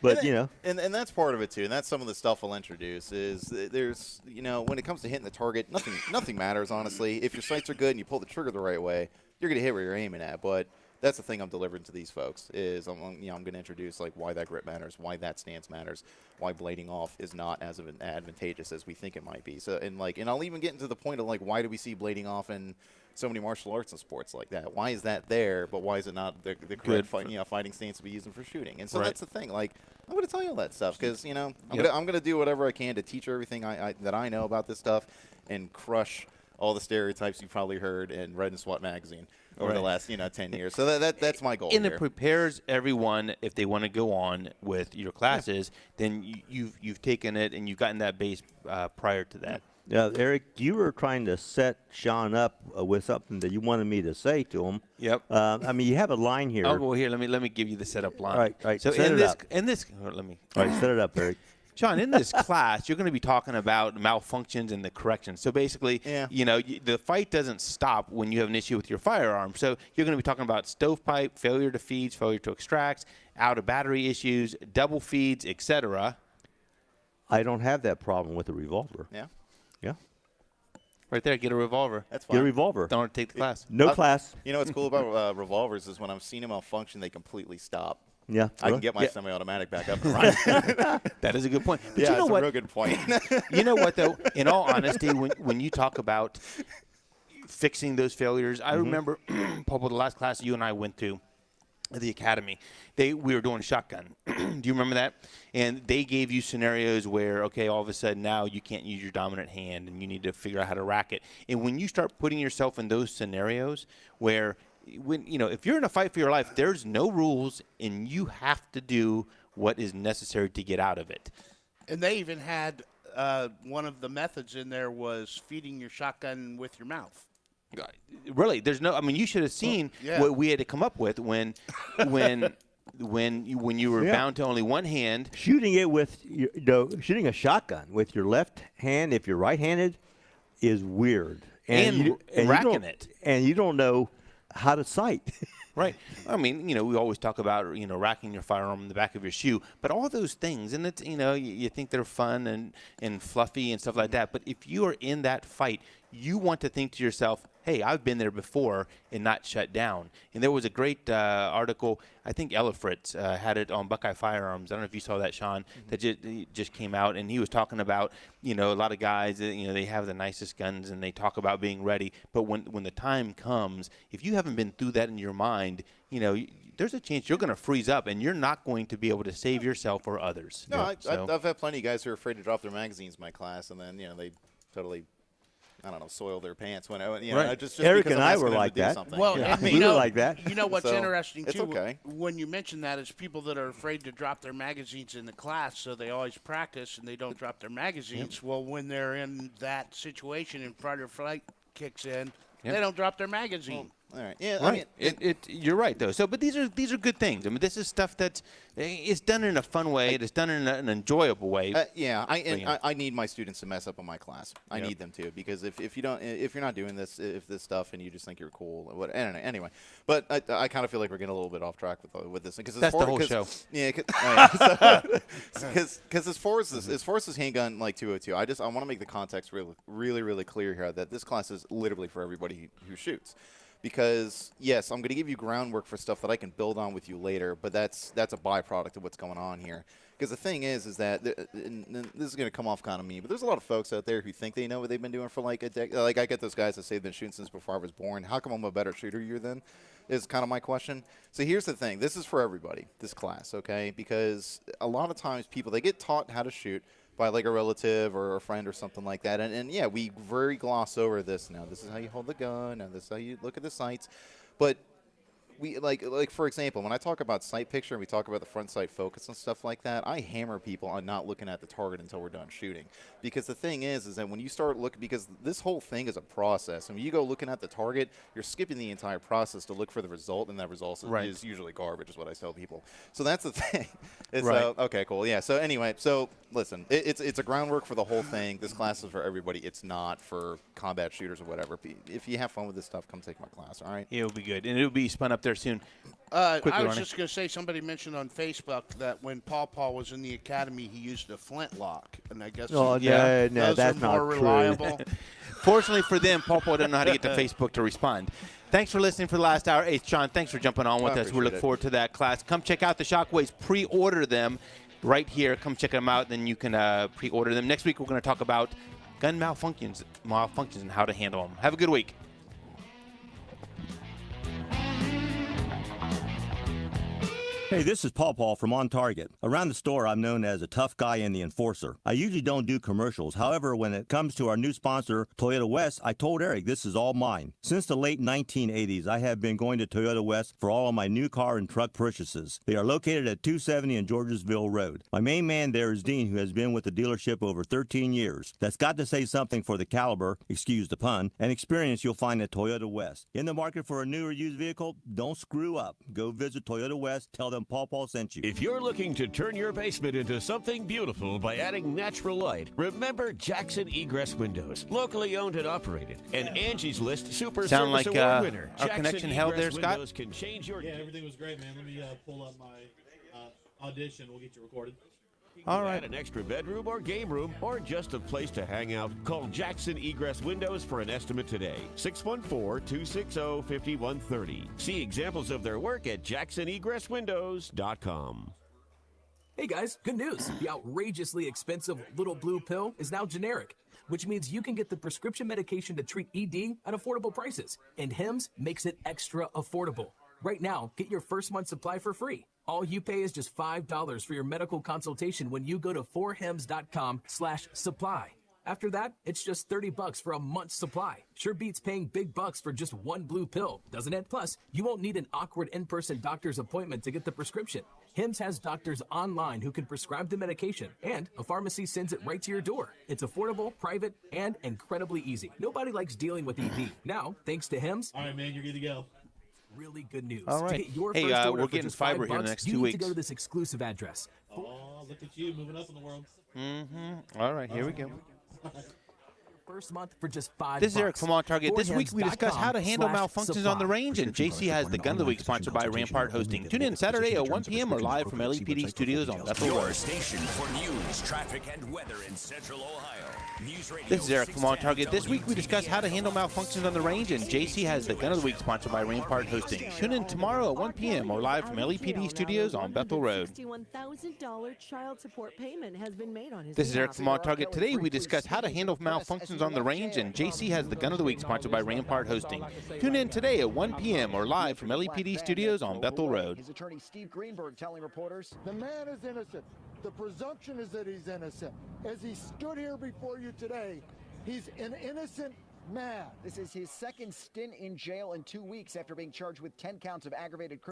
But, And that's part of it, too. And that's some of the stuff I'll introduce is there's, when it comes to hitting the target, nothing matters, honestly. If your sights are good and you pull the trigger the right way, you're going to hit where you're aiming at. But that's the thing I'm delivering to these folks is I'm going to introduce like why that grip matters, why that stance matters, why blading off is not as advantageous as we think it might be. So and I'll even get into the point of like why do we see blading off in so many martial arts and sports like that? Why is that there, but why is it not the correct fighting stance to be using for shooting? And so that's the thing. Like I'm going to tell you all that stuff because I'm going to do whatever I can to teach you everything that I know about this stuff and crush all the stereotypes you've probably heard and read in SWAT magazine over the last 10 years. So that's my goal. And it prepares everyone if they want to go on with your classes. Then you've taken it and you've gotten that base prior to that. Yeah, Eric, you were trying to set Sean up with something that you wanted me to say to him. Yep. You have a line here. Oh, well, here, let me give you the setup line. All right. So set in it up. All right, set it up, Eric. Sean, in this class, you're going to be talking about malfunctions and the corrections. So basically, the fight doesn't stop when you have an issue with your firearm. So you're going to be talking about stovepipe, failure to feeds, failure to extracts, out of battery issues, double feeds, etc. I don't have that problem with a revolver. Yeah. Yeah. Right there, get a revolver. That's fine. Get a revolver. Don't take the class. No class. What's cool about revolvers is when I'm seeing them malfunction, they completely stop. Yeah. I can get my semi-automatic back up and running. That is a good point. But yeah, you know it's what? a real good point. You know what, though? In all honesty, when you talk about fixing those failures, I remember, Paul, the last class you and I went to at the academy, we were doing shotgun. Do you remember that? And they gave you scenarios where, okay, all of a sudden now you can't use your dominant hand and you need to figure out how to rack it. And when you start putting yourself in those scenarios where if you're in a fight for your life, there's no rules, and you have to do what is necessary to get out of it. And they even had one of the methods in there was feeding your shotgun with your mouth. Really, there's no. I mean, you should have seen what we had to come up with when you were bound to only one hand. Shooting it with shooting a shotgun with your left hand, if you're right-handed, is weird. And racking it, and you don't know how to sight. Right. I mean, we always talk about, racking your firearm in the back of your shoe, but all those things, and it's, you think they're fun and fluffy and stuff like that. But if you are in that fight, you want to think to yourself, hey, I've been there before and not shut down. And there was a great article, I think Ella Fritz had it on Buckeye Firearms. I don't know if you saw that, Sean, that just came out. And he was talking about, a lot of guys, they have the nicest guns and they talk about being ready. But when the time comes, if you haven't been through that in your mind, there's a chance you're going to freeze up and you're not going to be able to save yourself or others. No, I've had plenty of guys who are afraid to drop their magazines in my class, and then, they totally I don't know, soil their pants when Right. just Eric because and I'm I asking were them to like do that. something. Well, Yeah. and We were like that. You know what's So, interesting it's too? okay. When you mention that, is people that are afraid to drop their magazines in the class, so they always practice and they don't drop their magazines. Well, when they're in that situation and fight or flight kicks in, Yep. they don't drop their magazine. All right. Yeah. Right. I mean, You're right though. So, but these are good things. I mean, this is stuff that is done in a fun way. It's done in an enjoyable way. Yeah, I need my students to mess up on my class. I Yep. need them to, because if you're not doing this stuff and you just think you're cool, what? Anyway, but I kind of feel like we're getting a little bit off track with this because That's the whole show. Yeah, because as far as this handgun like 202, I want to make the context really clear here that this class is literally for everybody who shoots. Because, yes, I'm going to give you groundwork for stuff that I can build on with you later, but that's a byproduct of what's going on here. Because the thing is that, and this is going to come off kind of mean, but there's a lot of folks out there who think they know what they've been doing for like a decade. Like, I get those guys that say they've been shooting since before I was born. How come I'm a better shooter than you then? Is kind of my question. So here's the thing. This is for everybody, this class, okay? Because a lot of times people, they get taught how to shoot by like a relative or a friend or something like that. And yeah, we very gloss over this. Now, this is how you hold the gun. Now, this is how you look at the sights. But we like for example, when I talk about sight picture and we talk about the front sight focus and stuff like that, I hammer people on not looking at the target until we're done shooting. Because the thing is that when you start looking, because this whole thing is a process, and when you go looking at the target, you're skipping the entire process to look for the result, and that result is usually garbage, is what I tell people. So that's the thing. Okay, cool. Yeah. So anyway, so listen, it's a groundwork for the whole thing. This class is for everybody. It's not for combat shooters or whatever. If you have fun with this stuff, come take my class. All right. It'll be good, and it'll be spun up there soon. I was Ronnie. just going to say, somebody mentioned on Facebook that when Paul was in the academy, he used a flintlock, and I guess no, those that's are not more true. reliable. Fortunately for them, Paul doesn't know how to get to Facebook to respond. Thanks for listening for the last hour. Hey, Sean, thanks for jumping on with us. We look forward to that class. Come check out the Shockwaves. Pre-order them right here. Come check them out, then you can pre-order them. Next week, we're going to talk about gun malfunctions and how to handle them. Have a good week. Hey, this is Paul from OnTarget. Around the store, I'm known as a tough guy and the enforcer. I usually don't do commercials. However, when it comes to our new sponsor, Toyota West, I told Eric this is all mine. Since the late 1980s, I have been going to Toyota West for all of my new car and truck purchases. They are located at 270 and Georgesville Road. My main man there is Dean, who has been with the dealership over 13 years. That's got to say something for the caliber, excuse the pun, and experience you'll find at Toyota West. In the market for a new or used vehicle? Don't screw up. Go visit Toyota West. Tell them Paul sent you. If you're looking to turn your basement into something beautiful by adding natural light, remember Jackson Egress Windows, locally owned and operated, and Angie's List Super Sound Service like Award winner. our Jackson connection held there, Egress Scott? Windows can change your everything was great, man. Let me pull up my audition. We'll get you recorded. All right. Add an extra bedroom or game room or just a place to hang out. Call Jackson Egress Windows for an estimate today. 614-260-5130. See examples of their work at jacksonegresswindows.com. Hey guys, good news. The outrageously expensive Little Blue Pill is now generic, which means you can get the prescription medication to treat ED at affordable prices. And Hims makes it extra affordable. Right now, get your first month supply for free. All you pay is just $5 for your medical consultation when you go to 4hims.com/supply. After that, it's just $30 for a month's supply. Sure beats paying big bucks for just one blue pill, doesn't it? Plus, you won't need an awkward in-person doctor's appointment to get the prescription. Hims has doctors online who can prescribe the medication, and a pharmacy sends it right to your door. It's affordable, private, and incredibly easy. Nobody likes dealing with ED. Now, thanks to Hims. All right, man, you're good to go. Really good news. All right. To get your Hey, first order we're for getting just fiber $5, here in the next you 2 need weeks. to go to this exclusive address. Oh, look at you moving up in the world. Mm-hmm. All right, here we go. First month for just $5. This is Eric from OnTarget. This week we discuss how to handle malfunctions on the range, and JC has the Gun of the Week sponsored by Rampart Hosting. Tune in Saturday at 1 p.m. or live from LEPD Studios on Bethel Your Road. station for news, traffic, and weather in Central Ohio. News Radio This is Eric from 610 OnTarget. This week we discuss how to handle malfunctions on the range, and JC has the Gun of the Week sponsored by Rampart Hosting. Tune in tomorrow at 1 p.m. or live from LEPD Studios on Bethel Road. $61,000 child support payment has been made on his This is Eric behalf. from OnTarget. Today we discuss how to handle malfunctions on the range, and JC has the Gun of the Week sponsored by Rampart Hosting. Tune in today at 1 p.m. or live from LEPD Studios on Bethel Road. His attorney Steve Greenberg telling reporters, the man is innocent. The presumption is that he's innocent. As he stood here before you today, he's an innocent Man, this is his second stint in jail in 2 weeks after being charged with 10 counts of aggravated criminal